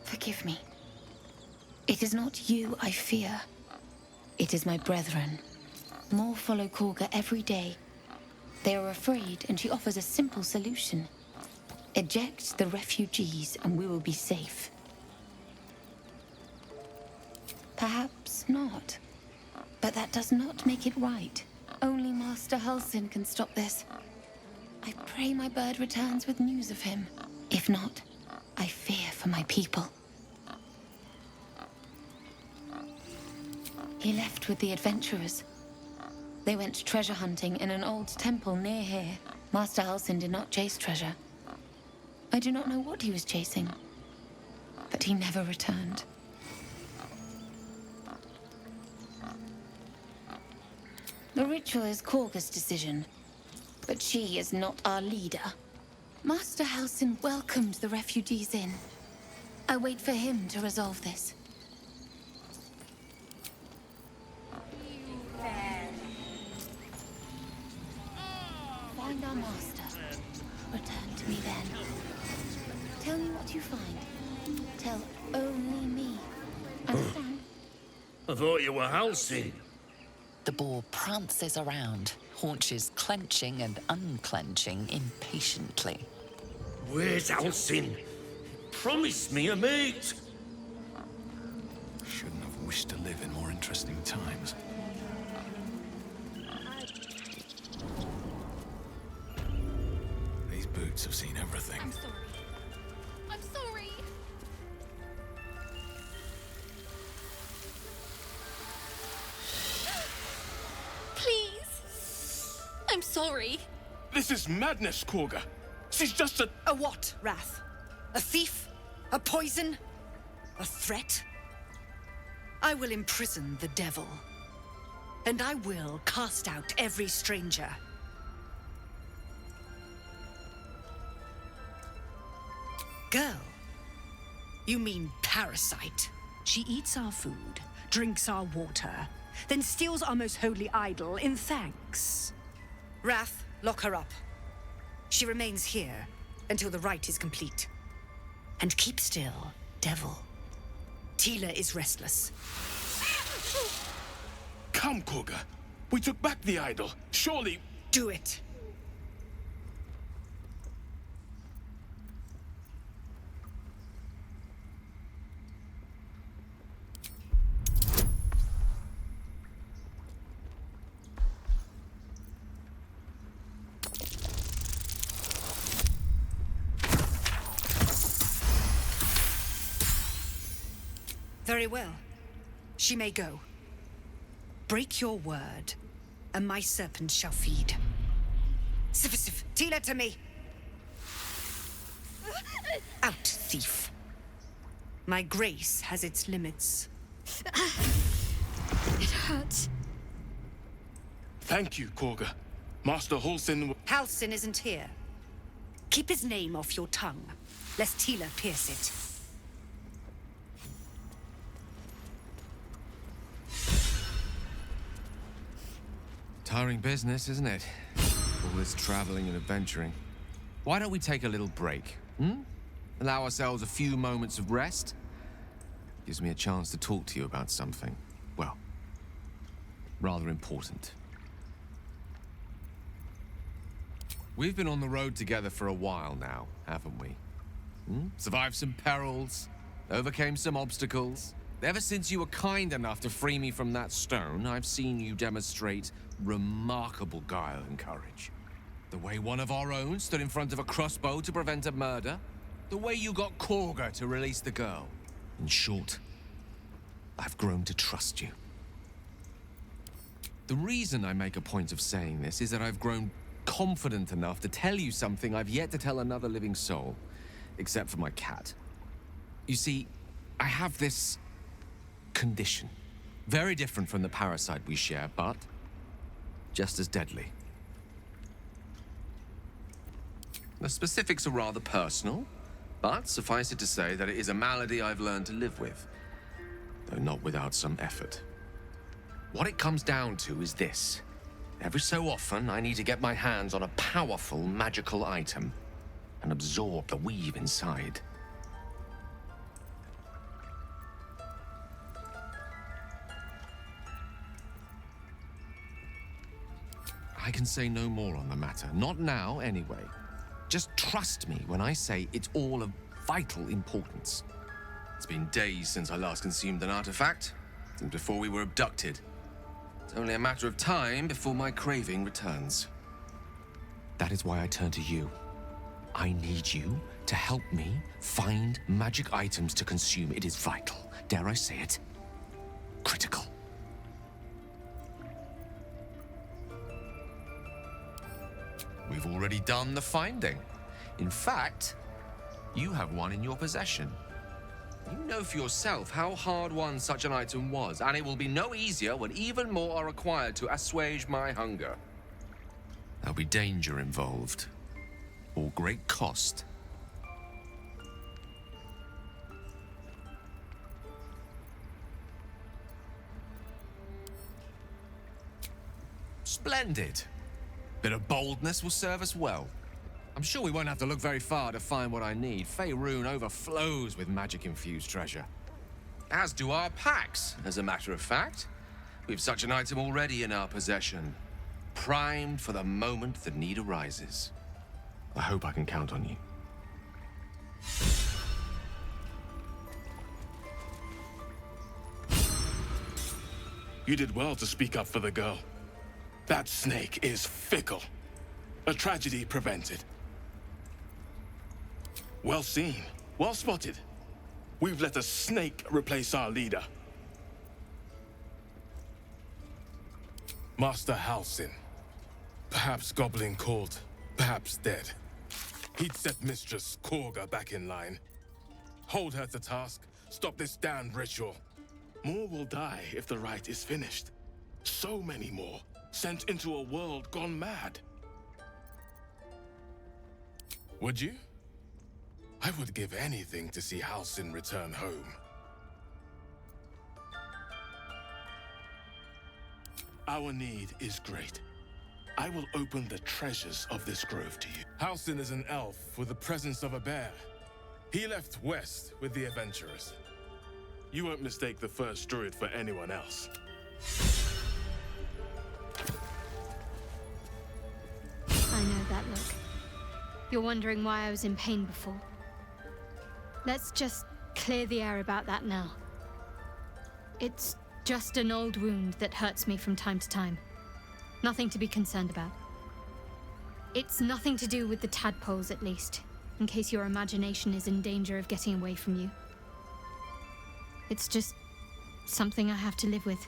Forgive me. It is not you I fear. It is my brethren. More follow Korga every day. They are afraid, and she offers a simple solution. Eject the refugees, and we will be safe. Perhaps not. But that does not make it right. Only Master Halsin can stop this. I pray my bird returns with news of him. If not, I fear for my people. He left with the adventurers. They went treasure hunting in an old temple near here. Master Halsin did not chase treasure. I do not know what he was chasing, but he never returned. The ritual is Korga's decision, but she is not our leader. Master Halsin welcomed the refugees in. I wait for him to resolve this. Find our master. Return to me then. Tell me what you find. Tell only me. Understand? I thought you were Halsin. The boar prances around, haunches clenching and unclenching impatiently. Where's Halsin? Promise me a mate. Shouldn't have wished to live in more interesting times. These boots have seen everything. I'm sorry. I'm sorry. Please. I'm sorry. This is madness, Korga. She's just a... A what, Wrath? A thief? A poison? A threat? I will imprison the devil. And I will cast out every stranger. Girl? You mean parasite? She eats our food, drinks our water, then steals our most holy idol in thanks. Wrath, lock her up. She remains here until the rite is complete. And keep still, devil. Tila is restless. Come, Korga. We took back the idol. Surely... Do it. Very well. She may go. Break your word, and my serpent shall feed. Tila to me! Out, thief. My grace has its limits. It hurts. Thank you, Korga. Master Halsin... Halsin isn't here. Keep his name off your tongue, lest Tila pierce it. Tiring business, isn't it? All this traveling and adventuring. Why don't we take a little break, Allow ourselves a few moments of rest? Gives me a chance to talk to you about something, well, rather important. We've been on the road together for a while now, haven't we? Survived some perils, overcame some obstacles. Ever since you were kind enough to free me from that stone, I've seen you demonstrate remarkable guile and courage. The way one of our own stood in front of a crossbow to prevent a murder. The way you got Korga to release the girl. In short, I've grown to trust you. The reason I make a point of saying this is that I've grown confident enough to tell you something I've yet to tell another living soul, except for my cat. You see, I have this condition. Very different from the parasite we share, but just as deadly. The specifics are rather personal, but suffice it to say that it is a malady I've learned to live with, though not without some effort. What it comes down to is this. Every so often, I need to get my hands on a powerful magical item and absorb the weave inside. I can say no more on the matter. Not now, anyway. Just trust me when I say it's all of vital importance. It's been days since I last consumed an artifact, since before we were abducted. It's only a matter of time before my craving returns. That is why I turn to you. I need you to help me find magic items to consume. It is vital. Dare I say it? Critical. We've already done the finding. In fact, you have one in your possession. You know for yourself how hard won such an item was, and it will be no easier when even more are required to assuage my hunger. There'll be danger involved, or great cost. Splendid. Bit of boldness will serve us well. I'm sure we won't have to look very far to find what I need. Faerun overflows with magic-infused treasure. As do our packs, as a matter of fact. We've such an item already in our possession. Primed for the moment the need arises. I hope I can count on you. You did well to speak up for the girl. That snake is fickle. A tragedy prevented. Well seen. Well spotted. We've let a snake replace our leader. Master Halsin. Perhaps Goblin called, perhaps dead. He'd set Mistress Korga back in line. Hold her to task, stop this damned ritual. More will die if the rite is finished. So many more, sent into a world gone mad. Would you? I would give anything to see Halsin return home. Our need is great. I will open the treasures of this grove to you. Halsin is an elf with the presence of a bear. He left west with the adventurers. You won't mistake the first druid for anyone else. I know that look. You're wondering why I was in pain before. Let's just clear the air about that now. It's just an old wound that hurts me from time to time. Nothing to be concerned about. It's nothing to do with the tadpoles, at least, in case your imagination is in danger of getting away from you. It's just something I have to live with.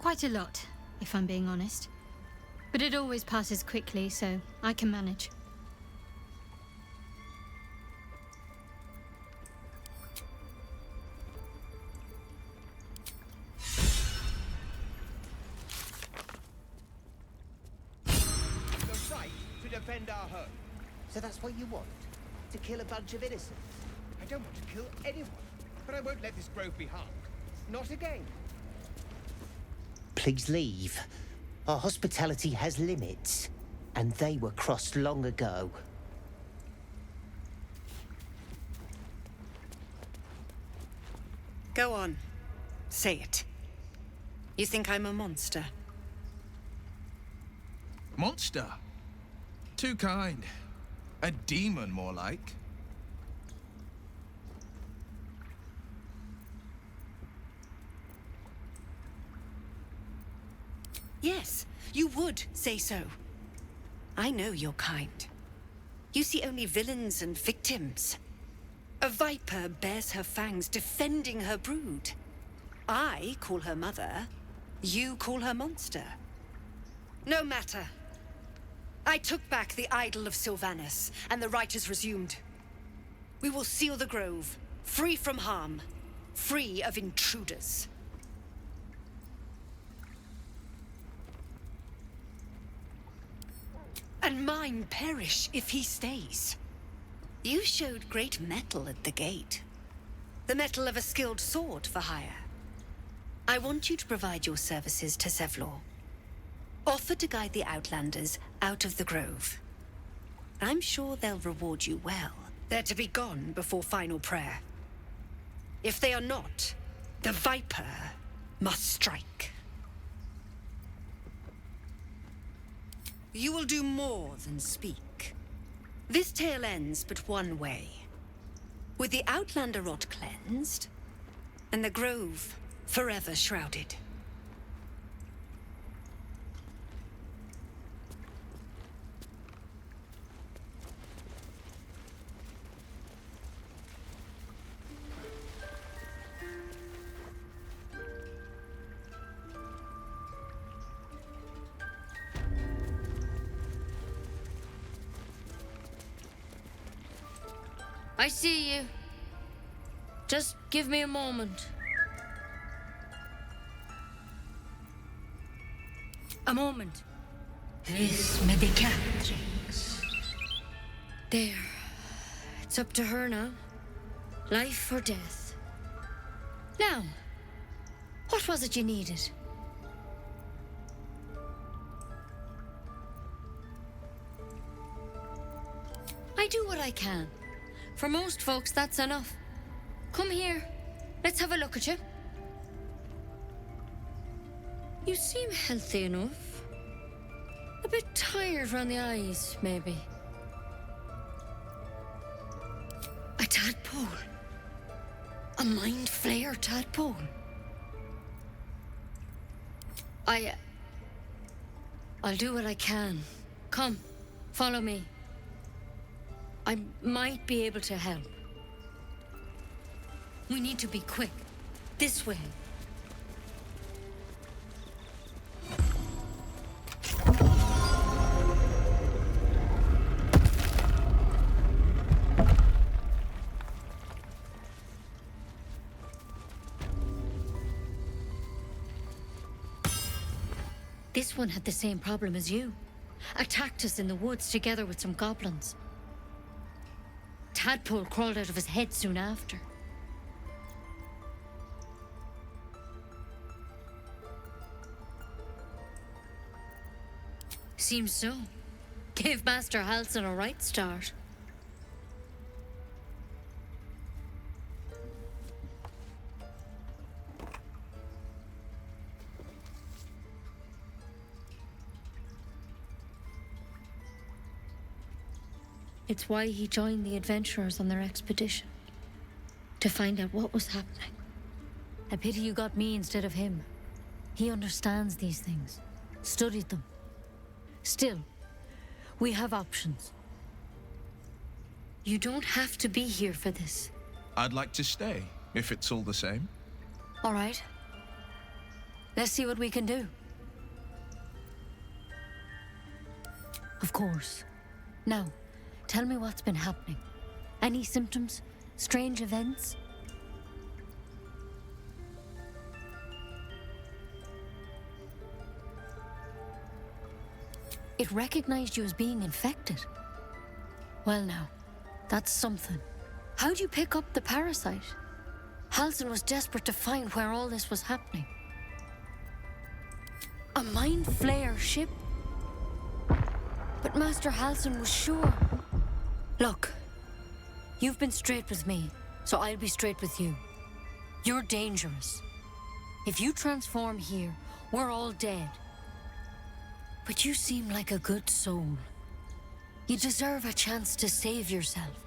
Quite a lot, if I'm being honest. But it always passes quickly, so I can manage. The right to defend our home. So that's what you want? To kill a bunch of innocents? I don't want to kill anyone, but I won't let this grove be harmed. Not again. Please leave. Our hospitality has limits, and they were crossed long ago. Go on. Say it. You think I'm a monster? Monster? Too kind. A demon, more like. Yes, you would say so. I know your kind. You see only villains and victims. A viper bears her fangs defending her brood. I call her mother. You call her monster. No matter. I took back the idol of Sylvanas, and the rite is resumed. We will seal the grove, free from harm, free of intruders. And mine perish if he stays. You showed great mettle at the gate. The mettle of a skilled sword for hire. I want you to provide your services to Zevlor. Offer to guide the Outlanders out of the grove. I'm sure they'll reward you well. They're to be gone before final prayer. If they are not, the Viper must strike. You will do more than speak. This tale ends but one way. With the Outlander rot cleansed, and the grove forever shrouded. I see you. Just give me a moment. A moment. This medicatrix. There. It's up to her now. Life or death. Now, what was it you needed? I do what I can. For most folks, that's enough. Come here. Let's have a look at you. You seem healthy enough. A bit tired around the eyes, maybe. A tadpole. A mind flayer tadpole. I'll do what I can. Come, follow me. I might be able to help. We need to be quick. This way. This one had the same problem as you. Attacked us in the woods together with some goblins. Tadpole crawled out of his head soon after. Seems so. Gave Master Halsin a right start. It's why he joined the adventurers on their expedition. To find out what was happening. A pity you got me instead of him. He understands these things. Studied them. Still, we have options. You don't have to be here for this. I'd like to stay, if it's all the same. All right. Let's see what we can do. Of course. Now, tell me what's been happening. Any symptoms? Strange events? It recognized you as being infected. Well now, that's something. How'd you pick up the parasite? Halsin was desperate to find where all this was happening. A mind flayer ship? But Master Halsin was sure. Look, you've been straight with me, so I'll be straight with you. You're dangerous. If you transform here, we're all dead. But you seem like a good soul. You deserve a chance to save yourself.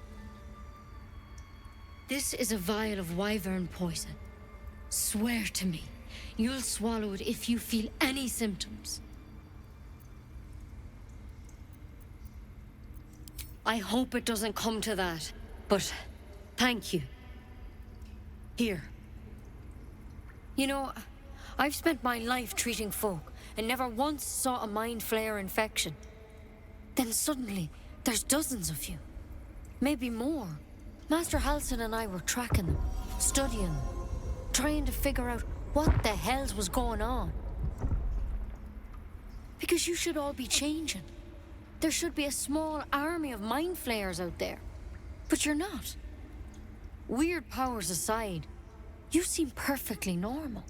This is a vial of wyvern poison. Swear to me, you'll swallow it if you feel any symptoms. I hope it doesn't come to that, but thank you. Here. You know, I've spent my life treating folk and never once saw a mind flayer infection. Then suddenly, there's dozens of you. Maybe more. Master Halsin and I were tracking them, studying them, trying to figure out what the hells was going on. Because you should all be changing. There should be a small army of mind flayers out there. But you're not. Weird powers aside, you seem perfectly normal.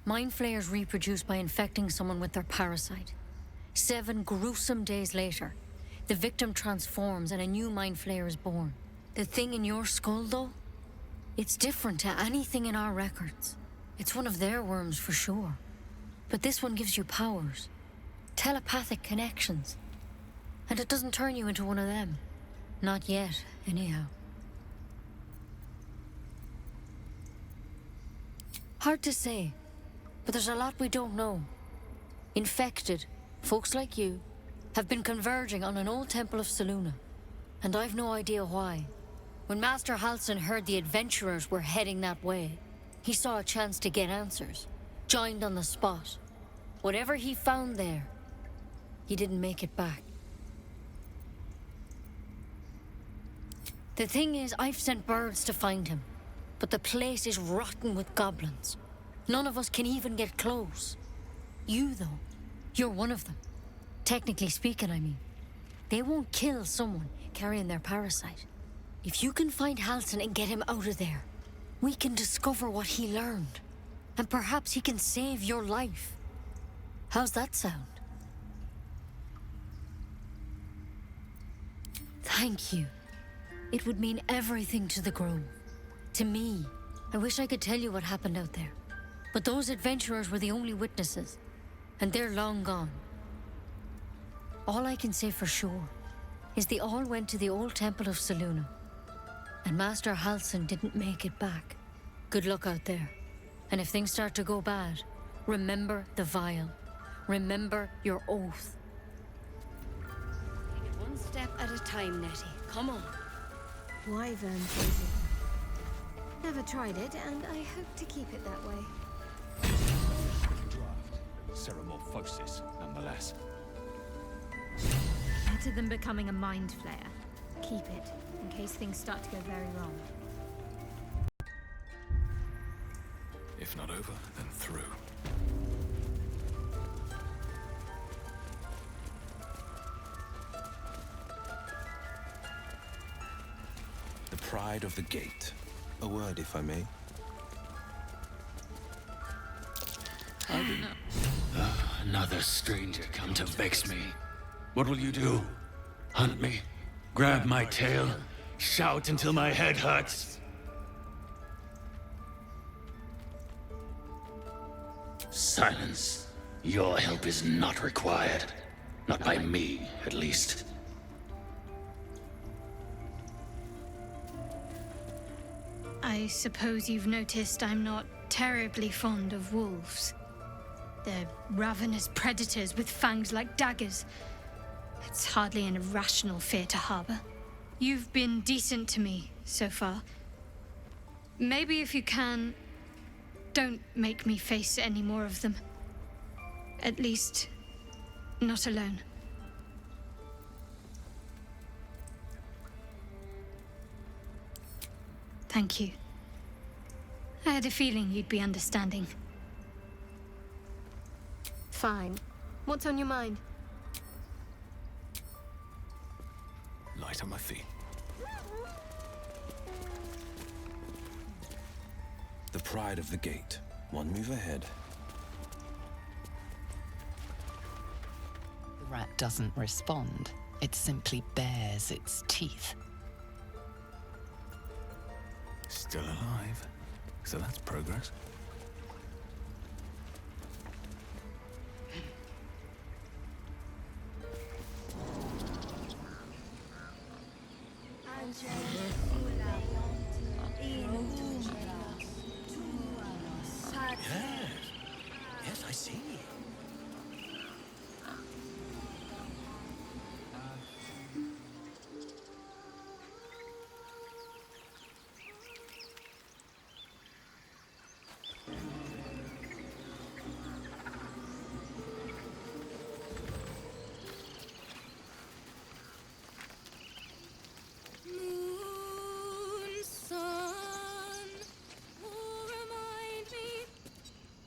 Mind flayers reproduce by infecting someone with their parasite. 7 gruesome days later, the victim transforms and a new mind flayer is born. The thing in your skull, though? It's different to anything in our records. It's one of their worms for sure. But this one gives you powers. Telepathic connections. And it doesn't turn you into one of them. Not yet, anyhow. Hard to say. But there's a lot we don't know. Infected, folks like you, have been converging on an old temple of Selûne. And I've no idea why. When Master Halsin heard the adventurers were heading that way, he saw a chance to get answers. Joined on the spot. Whatever he found there, he didn't make it back. The thing is, I've sent birds to find him. But the place is rotten with goblins. None of us can even get close. You, though, you're one of them. Technically speaking, I mean. They won't kill someone carrying their parasite. If you can find Halsin and get him out of there, we can discover what he learned. And perhaps he can save your life. How's that sound? Thank you. It would mean everything to the Grove. To me. I wish I could tell you what happened out there. But those adventurers were the only witnesses, and they're long gone. All I can say for sure is they all went to the old temple of Selûne, and Master Halsin didn't make it back. Good luck out there. And if things start to go bad, remember the vial. Remember your oath. Take it one step at a time, Nettie. Come on. Wyvern poison. Never tried it, and I hope to keep it that way. Draft. Ceremorphosis, nonetheless. Better than becoming a mind flayer. Keep it, in case things start to go very wrong. If not over, then through. The pride of the gate. A word, if I may. Another stranger come to vex me. What will you do? Hunt me? Grab my tail? Shout until my head hurts? Silence. Your help is not required. Not by me, at least. I suppose you've noticed I'm not terribly fond of wolves. They're ravenous predators with fangs like daggers. It's hardly an irrational fear to harbor. You've been decent to me so far. Maybe if you can, don't make me face any more of them. At least, not alone. Thank you. I had a feeling you'd be understanding. Fine. What's on your mind? Light on my feet. The pride of the gate. One move ahead. The rat doesn't respond. It simply bares its teeth. Still alive. So that's progress. Yes, I see.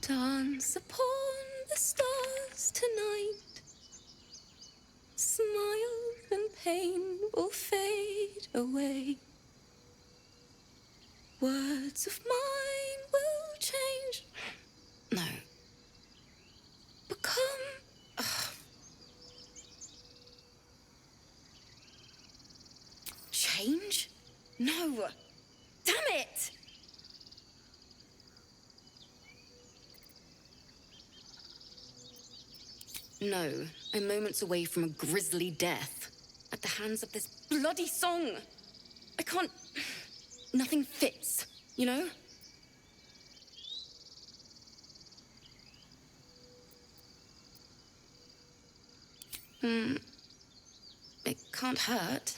Dance upon the stars tonight. Smile and pain will fade away. Words of mine will change. No. Become. Change? No. Damn it! No, I'm moments away from a grisly death. At the hands of this bloody song. I can't... Nothing fits, you know? It can't hurt.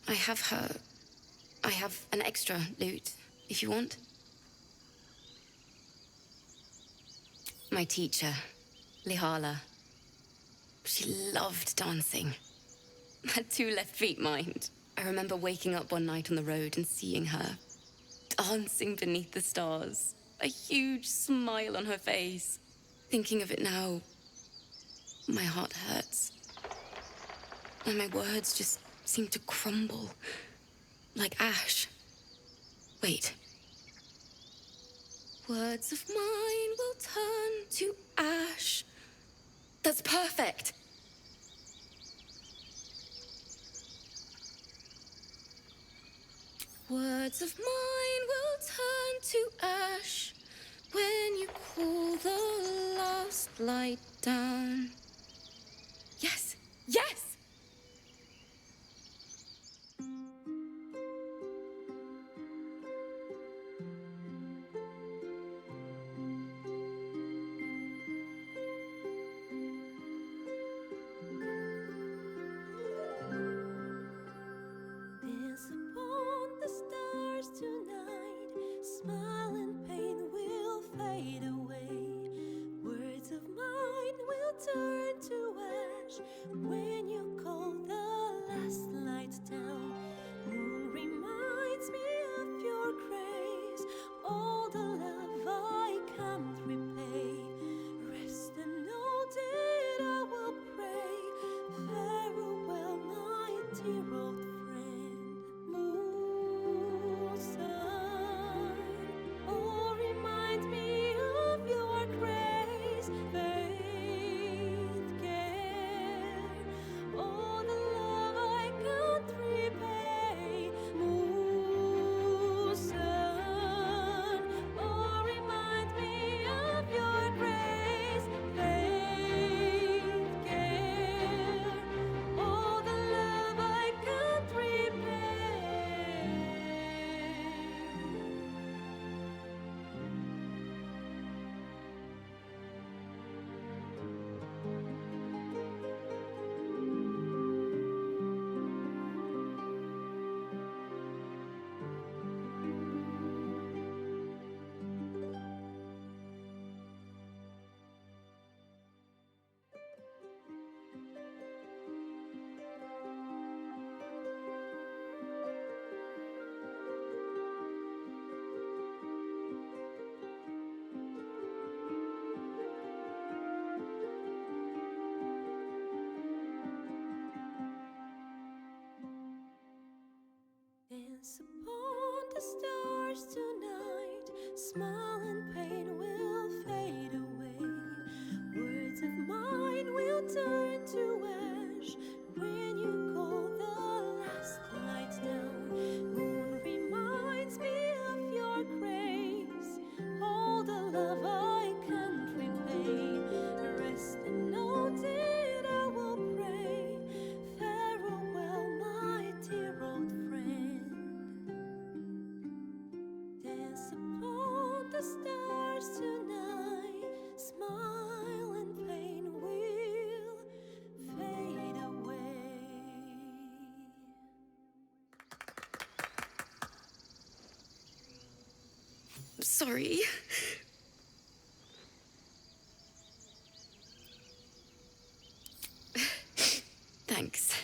I have an extra loot, if you want. My teacher, Lihala. She loved dancing. Had 2 left feet, mind. I remember waking up one night on the road and seeing her dancing beneath the stars. A huge smile on her face. Thinking of it now, my heart hurts. And my words just seem to crumble. Like ash. Wait. Words of mine will turn to ash. That's perfect. Words of mine will turn to ash when you cool the last light down. Yes, yes! Smile and pain will fade away. Words of mine will turn smile and pain will fade away. Words of mine will turn to ash when you call the last light down. Moon reminds me of your grace, all the love I can't repay. Rest and note it, I will pray. Farewell, my dear old friend. Dance upon the stars tonight. Smile and pain will fade away. Sorry. Thanks.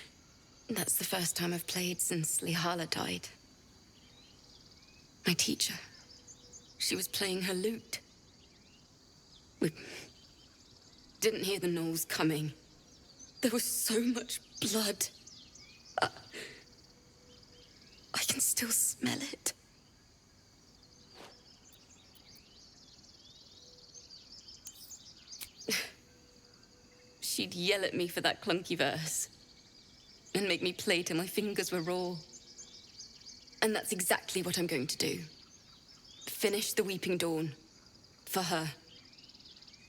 That's the first time I've played since Lihala died. My teacher. She was playing her lute. We didn't hear the gnolls coming. There was so much blood. I can still smell it. She'd yell at me for that clunky verse and make me play till my fingers were raw. And that's exactly what I'm going to do. Finish the Weeping Dawn. For her.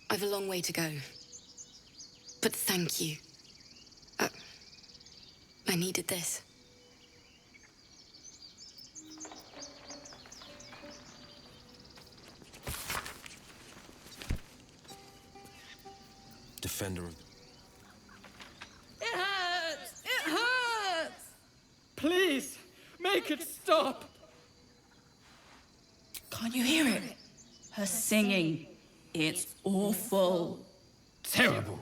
I've a long way to go. But thank you. I needed this. Defender of... It hurts! It hurts! Please, make it stop! Can't you hear it? Her singing. It's awful. Terrible.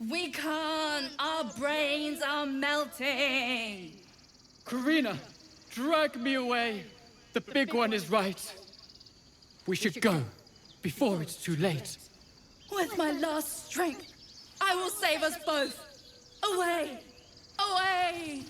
We can't. Our brains are melting. Karina, drag me away. The big one is right. We should go before it's too late. With my last strength, I will save us both. Away! Away!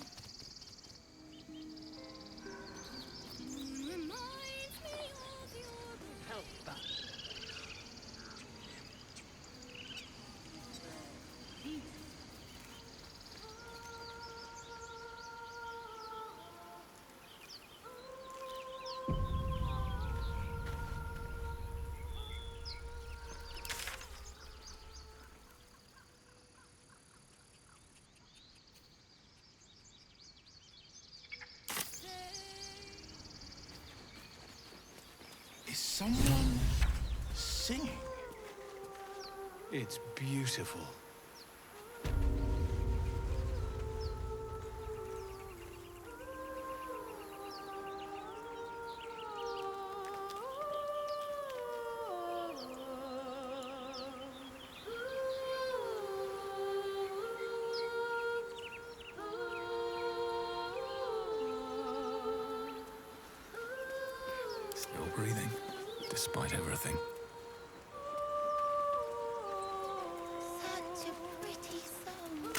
Is someone singing? It's beautiful. Still breathing, despite everything. Such a pretty song.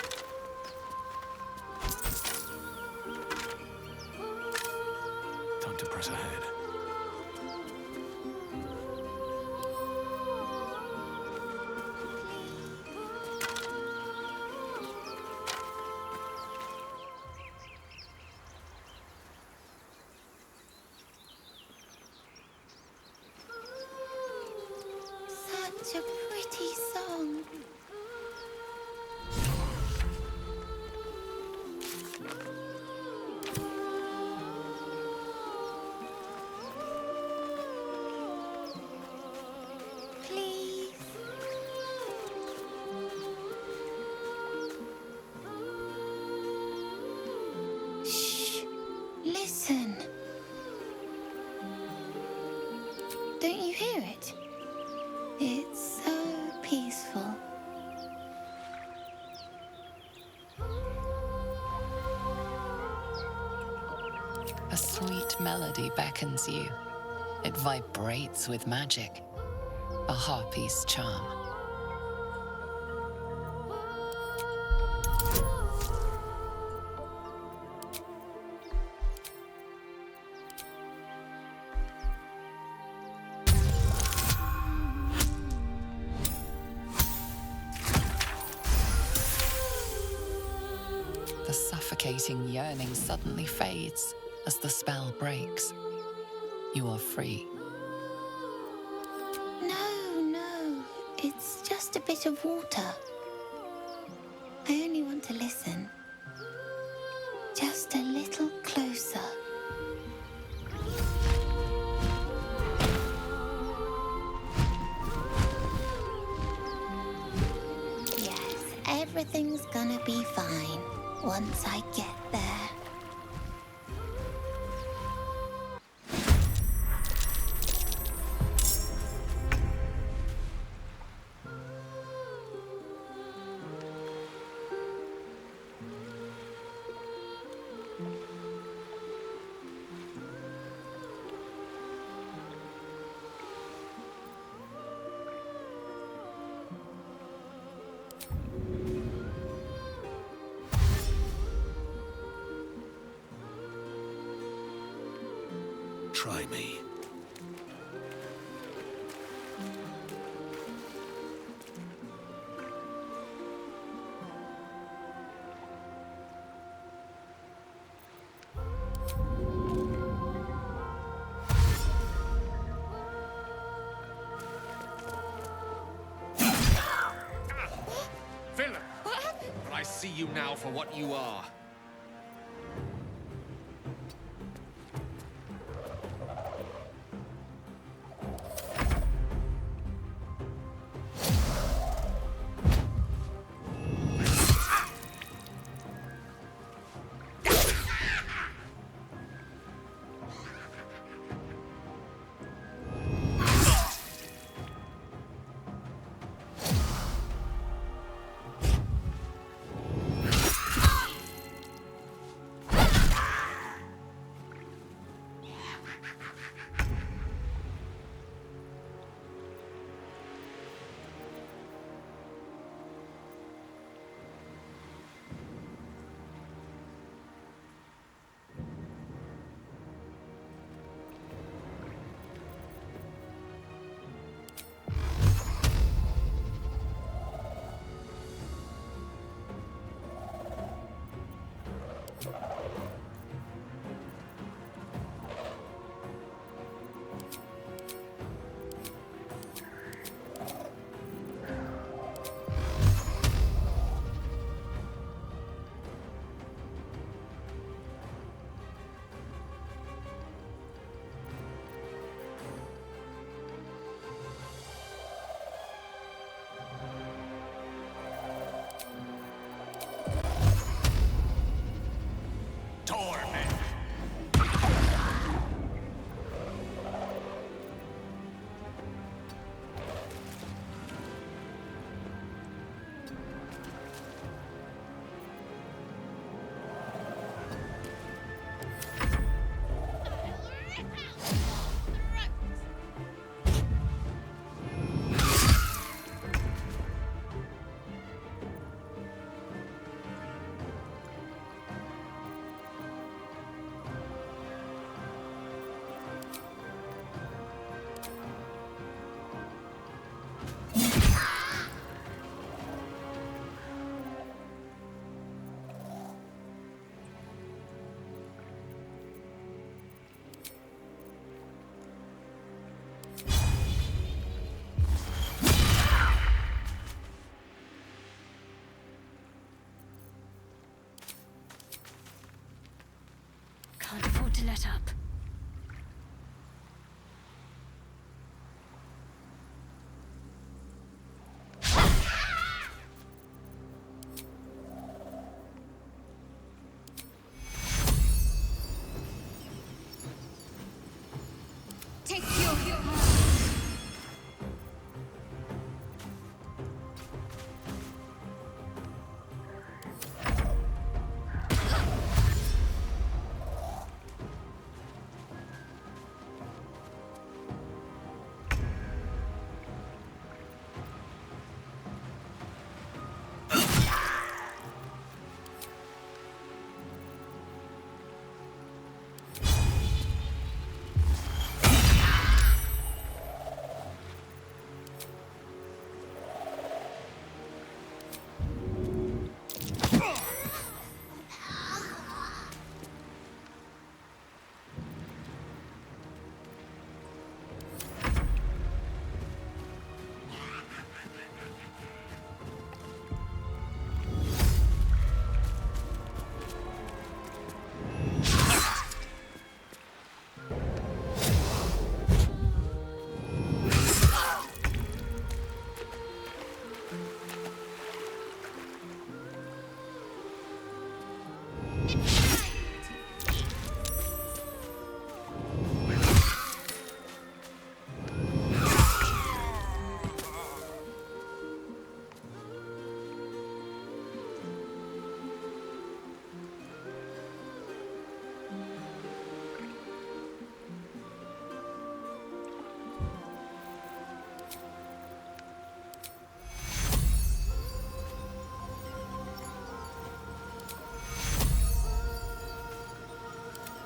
Time to press ahead. Such a pretty song. Please. Shh. Listen. Don't you hear it? It's so peaceful. A sweet melody beckons you. It vibrates with magic. A harpy's charm. The suffocating yearning suddenly fades as the spell breaks. You are free. No. It's just a bit of water. I only want to listen. Just a little closer. Yes, everything's gonna be fine once I get there. Try me. Villain! But I see you now for what you are. Can't afford to let up. Take your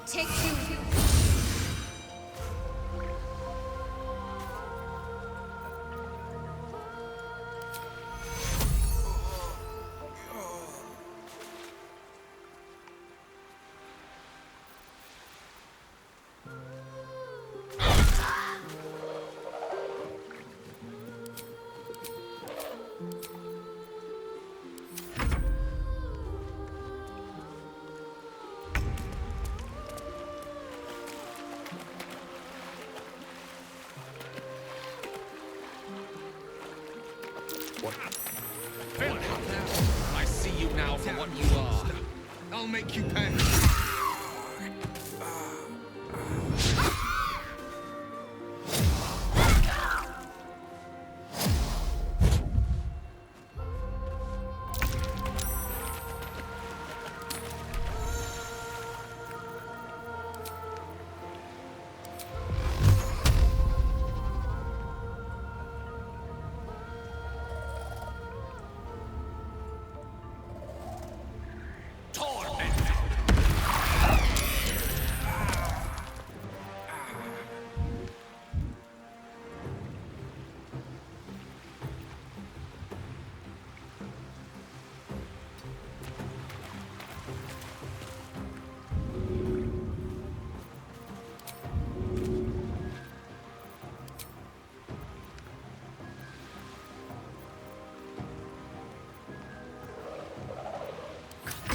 Take two. I see you now for what you are. I'll make you pay.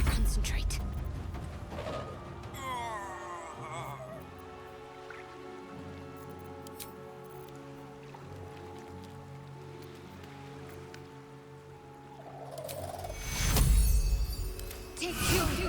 Concentrate. Take two.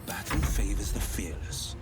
Battle favors the fearless.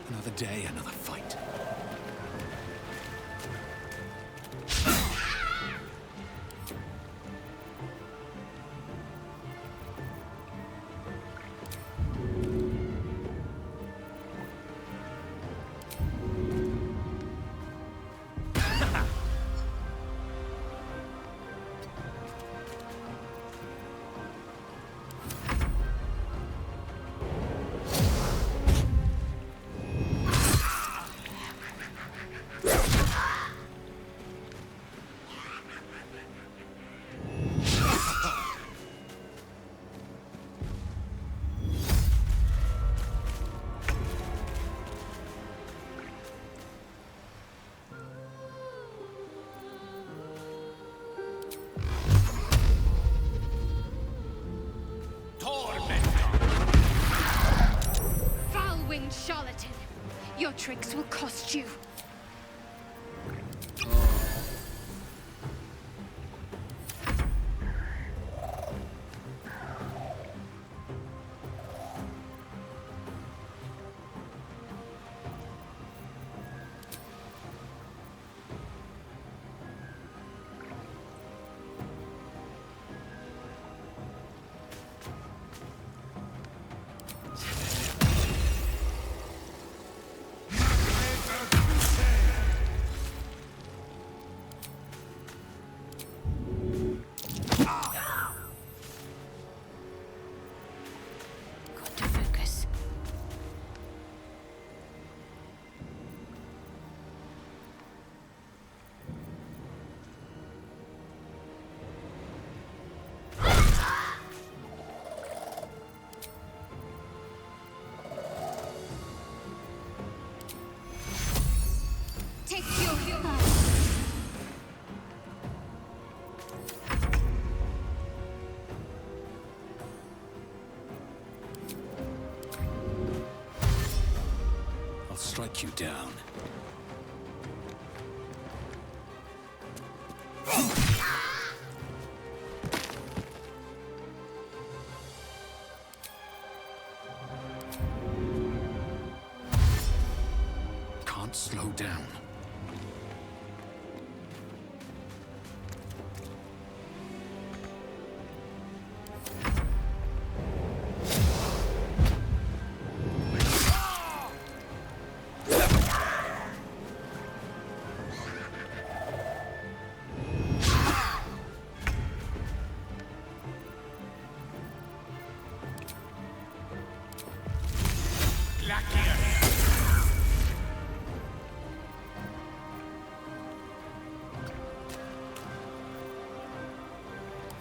Another day, another fight. Foul-winged charlatan! Your tricks will cost you. strike you down. Can't slow down.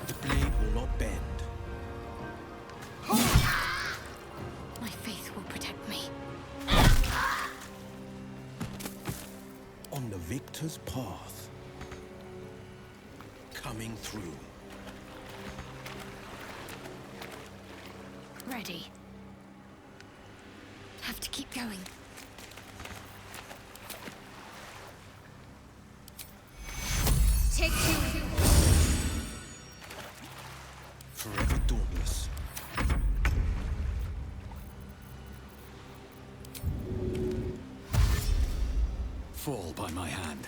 The blade will not bend. My faith will protect me. On the victor's path. Coming through. Ready. Have to keep going. Take two. Forever dauntless. Fall by my hand.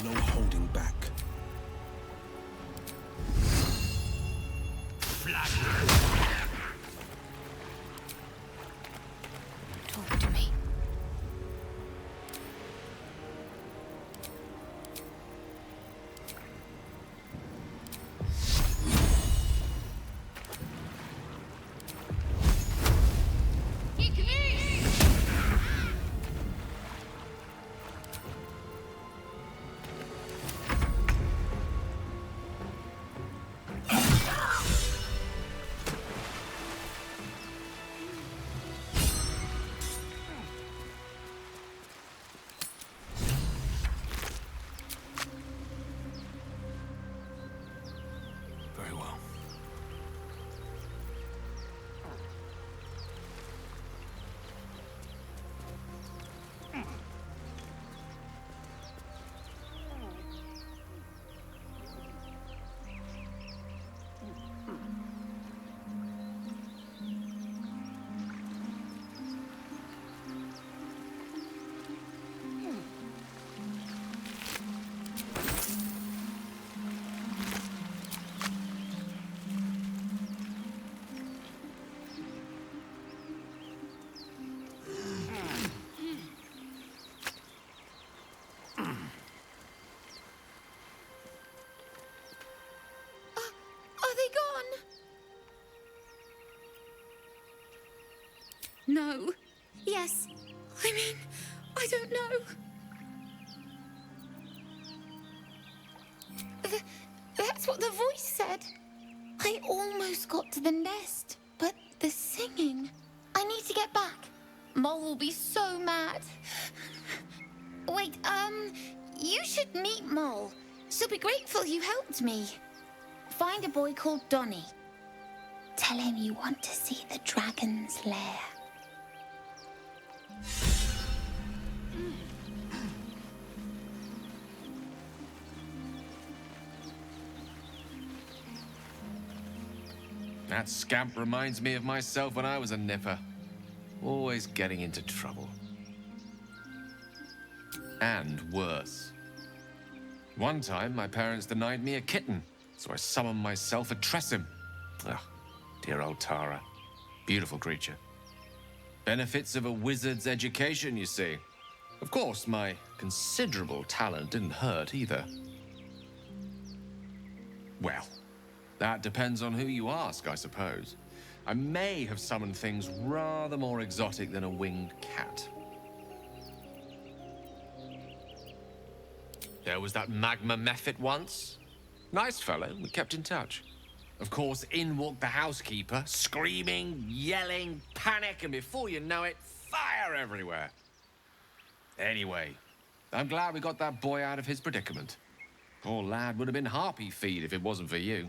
No holding back. Talk to me. Very well. Are they gone? No. Yes. I mean, I don't know. That's what the voice said. I almost got to the nest, but the singing. I need to get back. Mol will be so mad. Wait, you should meet Mol. She'll be grateful you helped me. Find a boy called Doni. Tell him you want to see the dragon's lair. That scamp reminds me of myself when I was a nipper. Always getting into trouble. And worse. One time, my parents denied me a kitten, so I summoned myself a Tressim. Ugh, dear old Tara. Beautiful creature. Benefits of a wizard's education, you see. Of course, my considerable talent didn't hurt either. Well, that depends on who you ask, I suppose. I may have summoned things rather more exotic than a winged cat. There was that magma mephit once. Nice fellow, we kept in touch. Of course, in walked the housekeeper, screaming, yelling, panic, and before you know it, fire everywhere. Anyway, I'm glad we got that boy out of his predicament. Poor lad would have been harpy feed if it wasn't for you.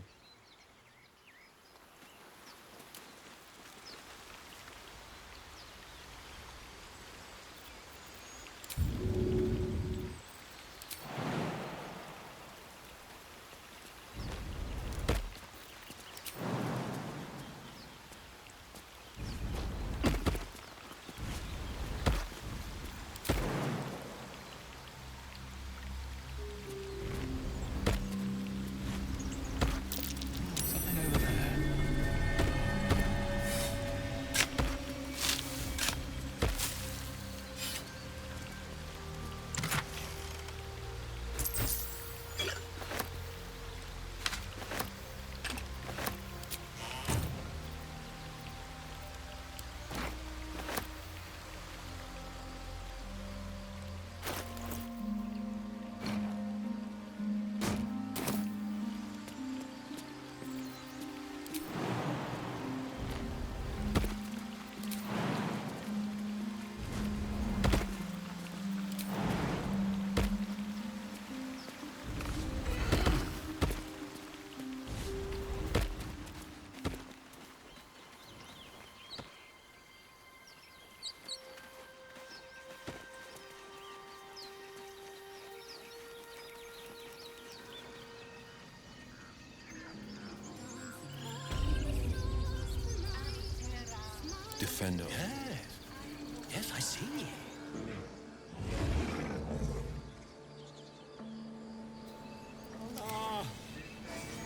Defender. Yes. Yes, I see. Ah,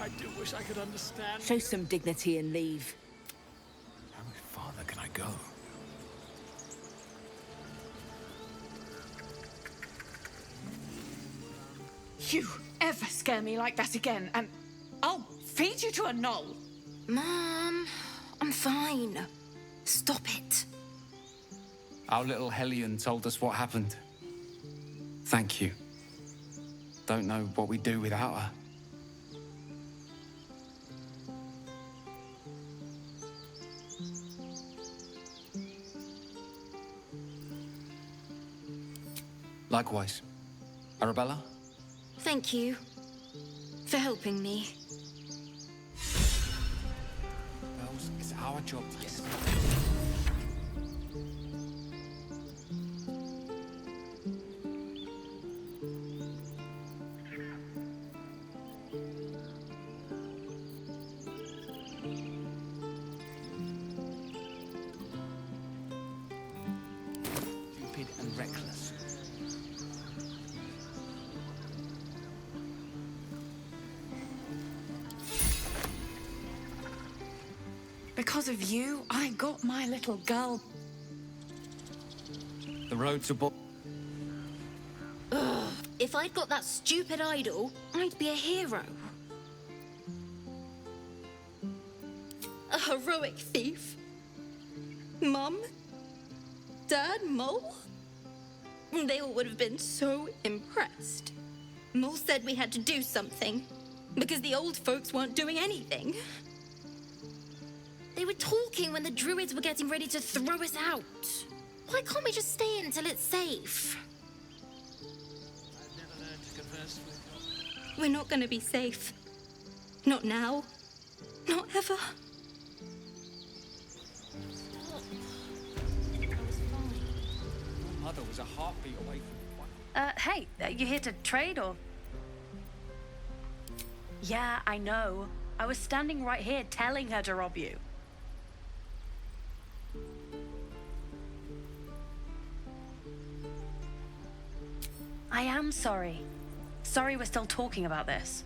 I do wish I could understand. Show some dignity and leave. How much farther can I go? You ever scare me like that again, and I'll feed you to a knoll. Mom, I'm fine. Stop it. Our little Hellion told us what happened. Thank you. Don't know what we'd do without her. Likewise. Arabella? Thank you for helping me. Bells, it's our job to get stupid and reckless. Because of you, I got my little girl. The road to Ugh. If I'd got that stupid idol, I'd be a hero. A heroic thief. Mum? Dad? Mole? They all would have been so impressed. Mole said we had to do something, because the old folks weren't doing anything. They were talking when the druids were getting ready to throw us out. Why can't we just stay in until it's safe? I've never learned to converse with God. We're not gonna be safe. Not now. Not ever. Mother was a heartbeat away from Hey, you here to trade or? Yeah, I know. I was standing right here telling her to rob you. I am sorry. Sorry we're still talking about this.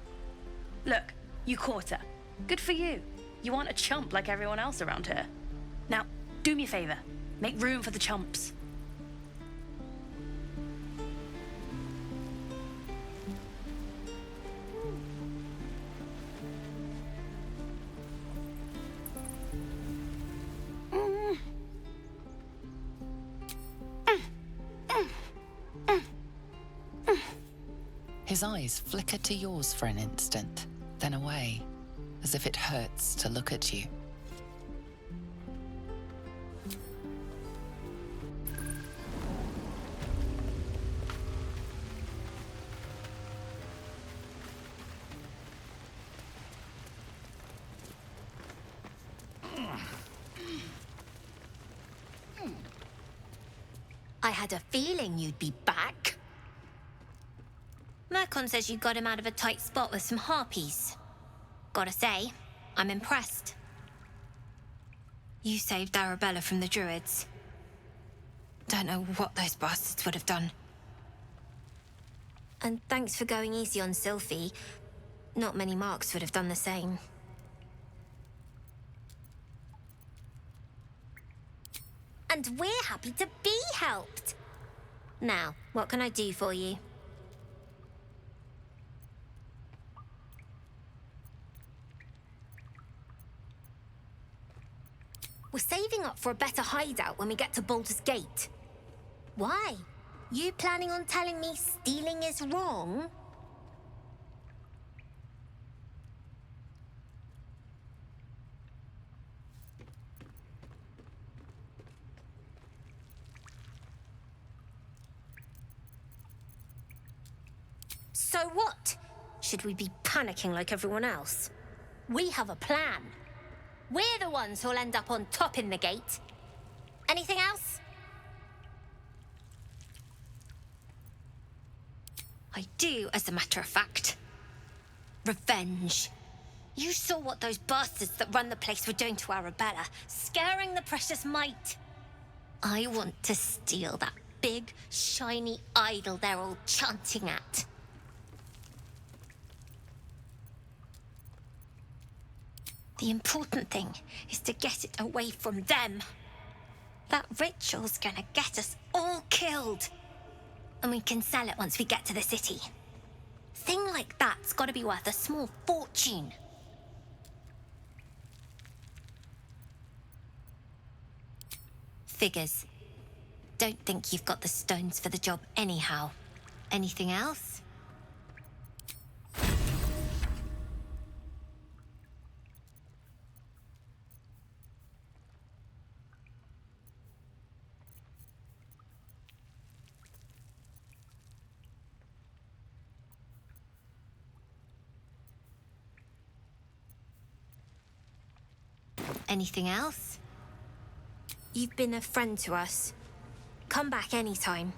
Look, you caught her. Good for you. You aren't a chump like everyone else around here. Now, do me a favor. Make room for the chumps. His eyes flicker to yours for an instant, then away, as if it hurts to look at you. I had a feeling you'd be back. Mercon says you got him out of a tight spot with some harpies. Gotta say, I'm impressed. You saved Arabella from the druids. Don't know what those bastards would have done. And thanks for going easy on Silfy. Not many marks would have done the same. And we're happy to be helped. Now, what can I do for you? We're saving up for a better hideout when we get to Baldur's Gate. Why? You planning on telling me stealing is wrong? So what? Should we be panicking like everyone else? We have a plan. We're the ones who'll end up on top in the gate. Anything else? I do, as a matter of fact. Revenge. You saw what those bastards that run the place were doing to Arabella, scaring the precious mite. I want to steal that big, shiny idol they're all chanting at. The important thing is to get it away from them. That ritual's gonna get us all killed. And we can sell it once we get to the city. Thing like that's gotta be worth a small fortune. Figures. Don't think you've got the stones for the job anyhow. Anything else? Anything else? You've been a friend to us. Come back anytime.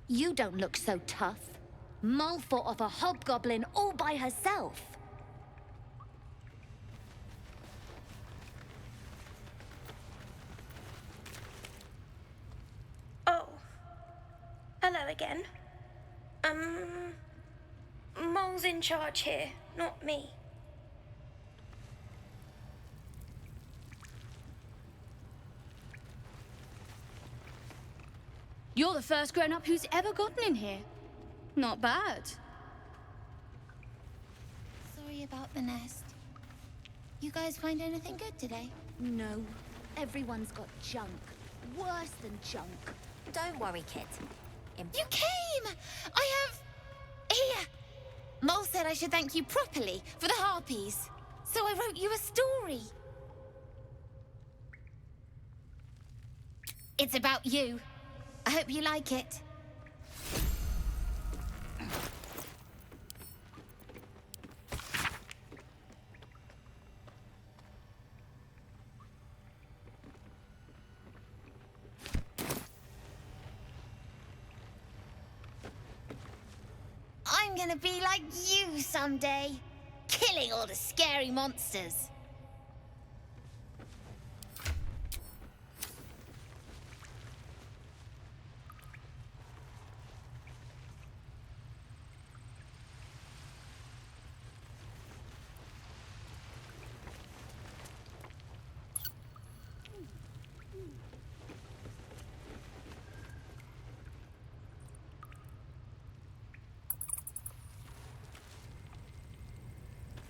You don't look so tough. Mol fought off a hobgoblin all by herself. Oh. Hello again. Mol's in charge here, not me. You're the first grown-up who's ever gotten in here. Not bad. Sorry about the nest. You guys find anything good today? No. Everyone's got junk. Worse than junk. Don't worry, kid. You came! I have... Here! Mol said I should thank you properly for the harpies. So I wrote you a story. It's about you. I hope you like it. I'm gonna be like you someday, killing all the scary monsters.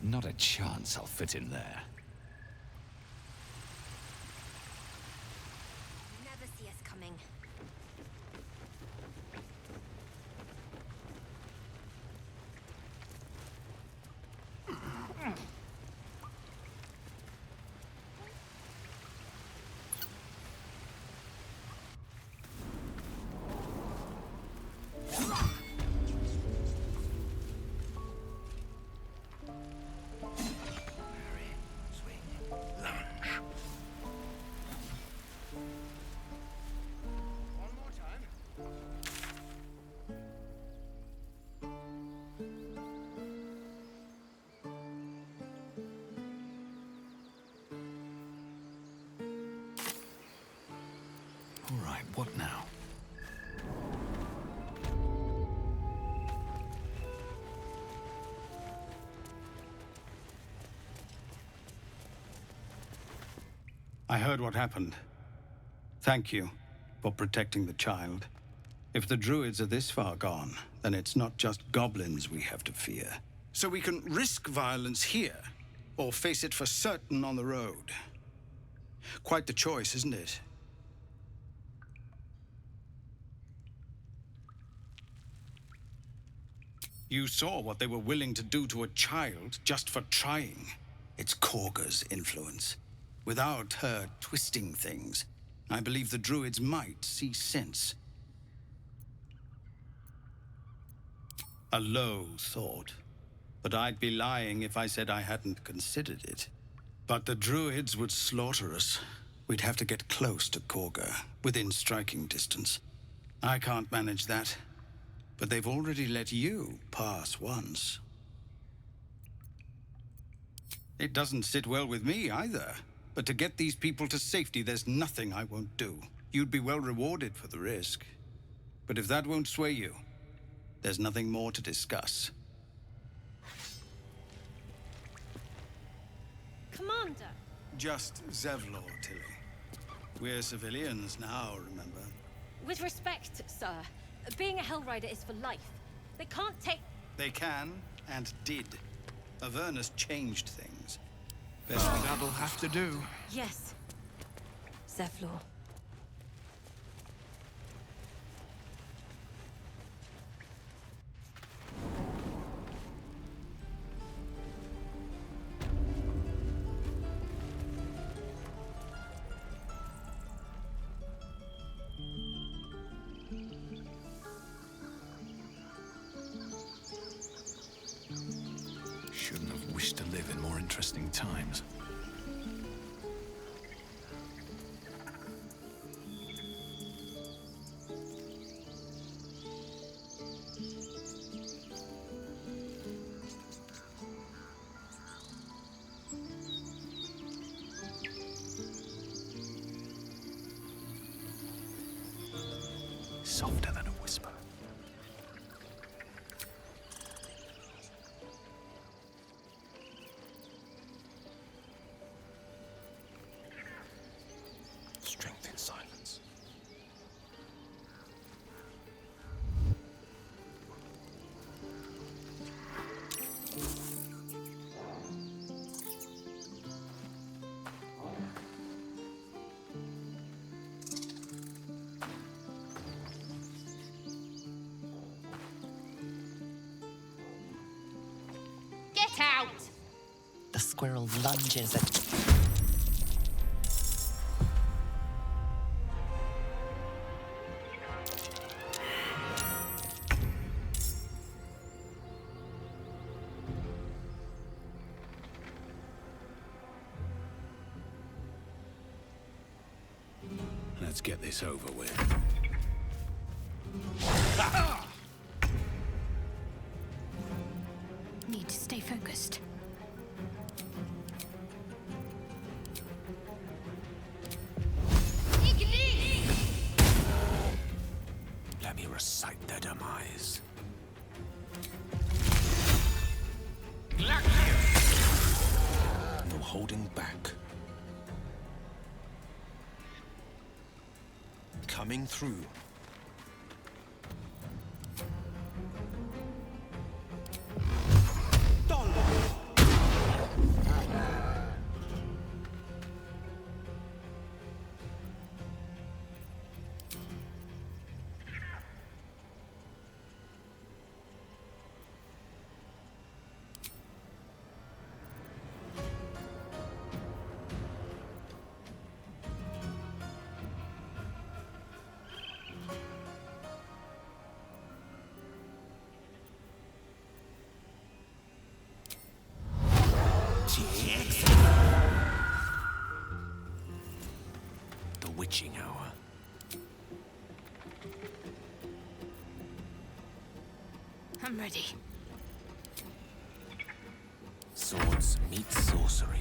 Not a chance I'll fit in there. Never see us coming. All right, what now? I heard what happened. Thank you for protecting the child. If the druids are this far gone, then it's not just goblins we have to fear. So we can risk violence here, or face it for certain on the road. Quite the choice, isn't it? You saw what they were willing to do to a child just for trying. It's Korga's influence. Without her twisting things, I believe the druids might see sense. A low thought, but I'd be lying if I said I hadn't considered it. But the druids would slaughter us. We'd have to get close to Korga, within striking distance. I can't manage that, but they've already let you pass once. It doesn't sit well with me either. But to get these people to safety, there's nothing I won't do. You'd be well rewarded for the risk. But if that won't sway you, there's nothing more to discuss. Commander! Just Zevlor, Tilly. We're civilians now, remember? With respect, sir, being a Hellrider is for life. They can't take... They can, and did. Avernus changed things. Best that'll have to do. Yes. Zevlor. Shouldn't have wished to live in more interesting times. Softer than a whisper. Strength in silence. Get out! The squirrel lunges at... Let's get this over with. Need to stay focused. Let me recite their demise. No holding back. Coming through. The witching hour. I'm ready. Swords meet sorcery.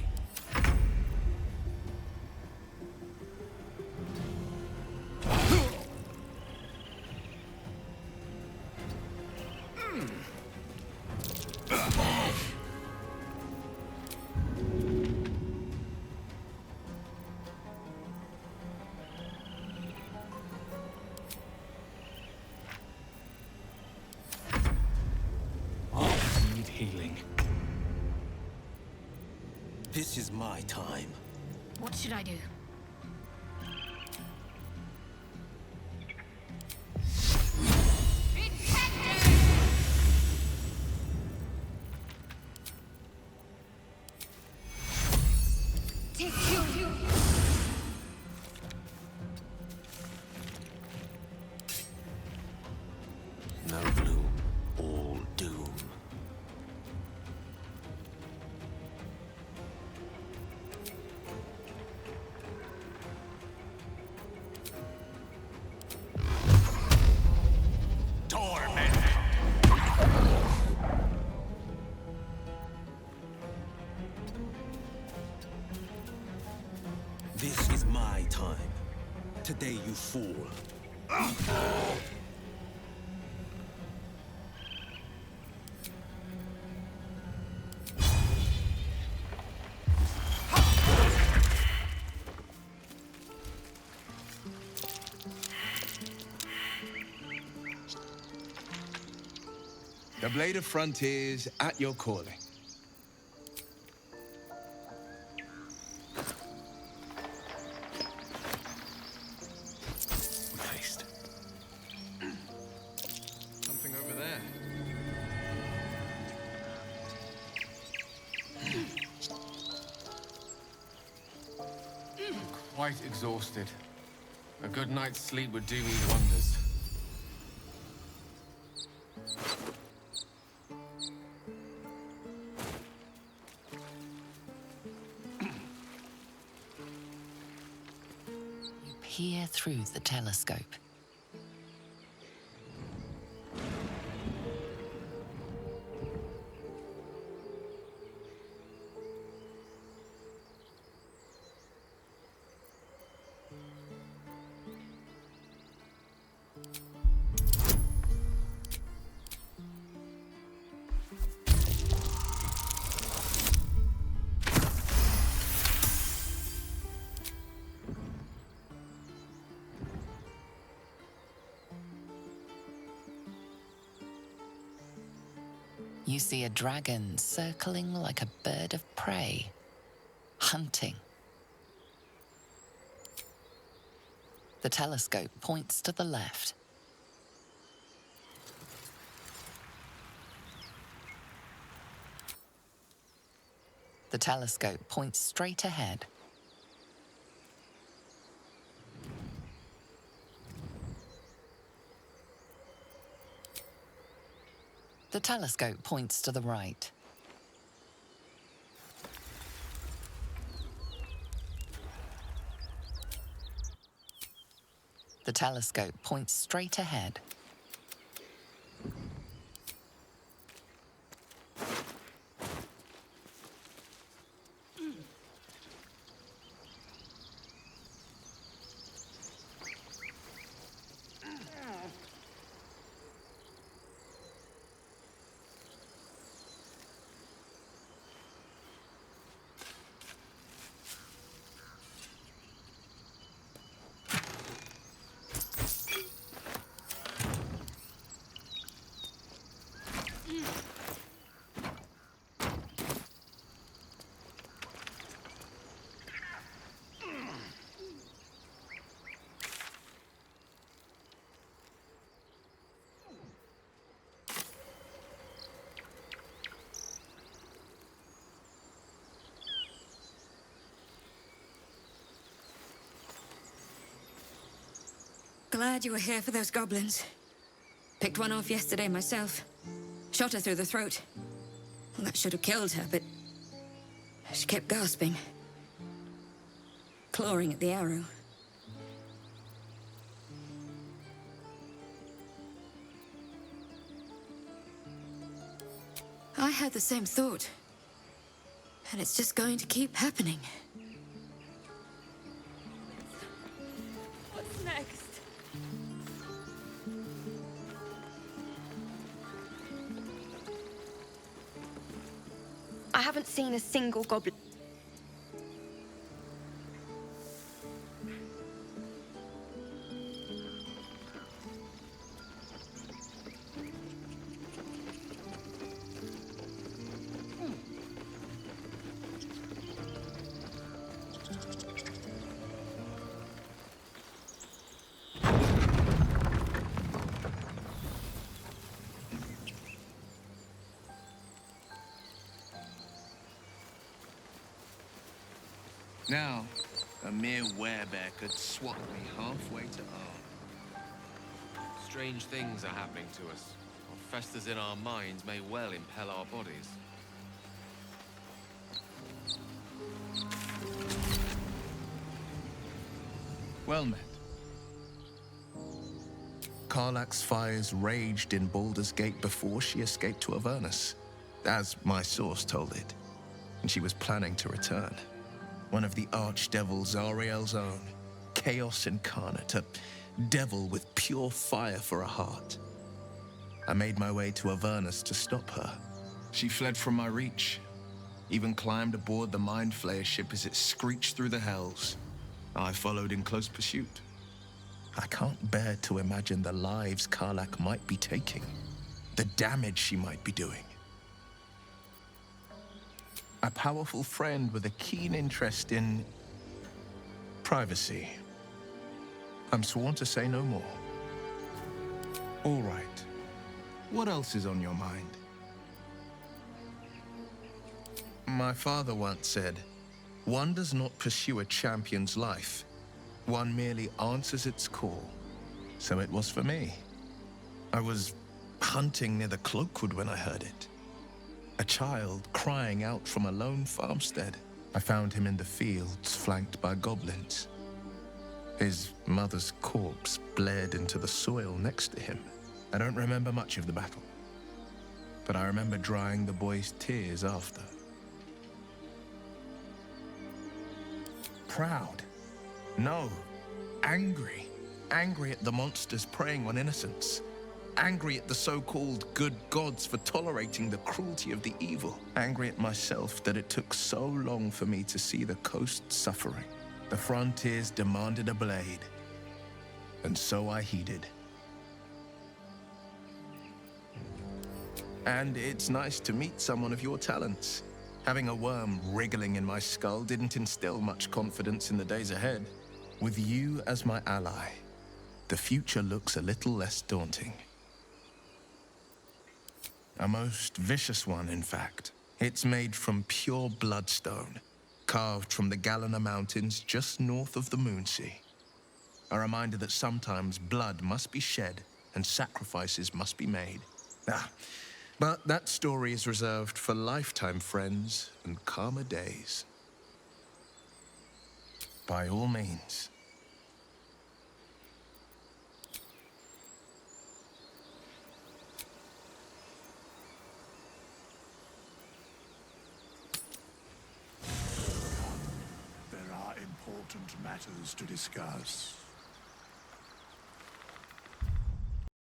This is my time. What should I do? No gloom, all doom. Torment! This is my time. Today, you fool. The Blade of Frontiers at your calling. Haste. Something over there. Quite exhausted. A good night's sleep would do me wonders. Peer through the telescope. You see a dragon circling like a bird of prey, hunting. The telescope points to the left. The telescope points straight ahead. The telescope points to the right. The telescope points straight ahead. Glad you were here for those goblins. Picked one off yesterday myself. Shot her through the throat. Well, that should have killed her, but she kept gasping. Clawing at the arrow. I had the same thought. And it's just going to keep happening. What's next? I haven't seen a single goblin. Now, a mere werebear could swat me halfway to arm. Strange things are happening to us. What festers in our minds may well impel our bodies. Well met. Karlach's fires raged in Baldur's Gate before she escaped to Avernus, as my source told it, and she was planning to return. One of the archdevils Zariel's own, chaos incarnate, a devil with pure fire for a heart. I made my way to Avernus to stop her. She fled from my reach, even climbed aboard the Mind Flayer ship as it screeched through the hells. I followed in close pursuit. I can't bear to imagine the lives Karlach might be taking, the damage she might be doing. A powerful friend with a keen interest in privacy. I'm sworn to say no more. All right. What else is on your mind? My father once said, one does not pursue a champion's life. One merely answers its call. So it was for me. I was hunting near the Cloakwood when I heard it. A child crying out from a lone farmstead. I found him in the fields, flanked by goblins. His mother's corpse bled into the soil next to him. I don't remember much of the battle, but I remember drying the boy's tears after. Proud? No. Angry. Angry at the monsters preying on innocents. Angry at the so-called good gods for tolerating the cruelty of the evil. Angry at myself that it took so long for me to see the coast suffering. The frontiers demanded a blade, and so I heeded. And it's nice to meet someone of your talents. Having a worm wriggling in my skull didn't instill much confidence in the days ahead. With you as my ally, the future looks a little less daunting. A most vicious one, in fact. It's made from pure bloodstone, carved from the Galena Mountains just north of the Moonsea. A reminder that sometimes blood must be shed and sacrifices must be made. But that story is reserved for lifetime friends and calmer days. By all means. There are important matters to discuss.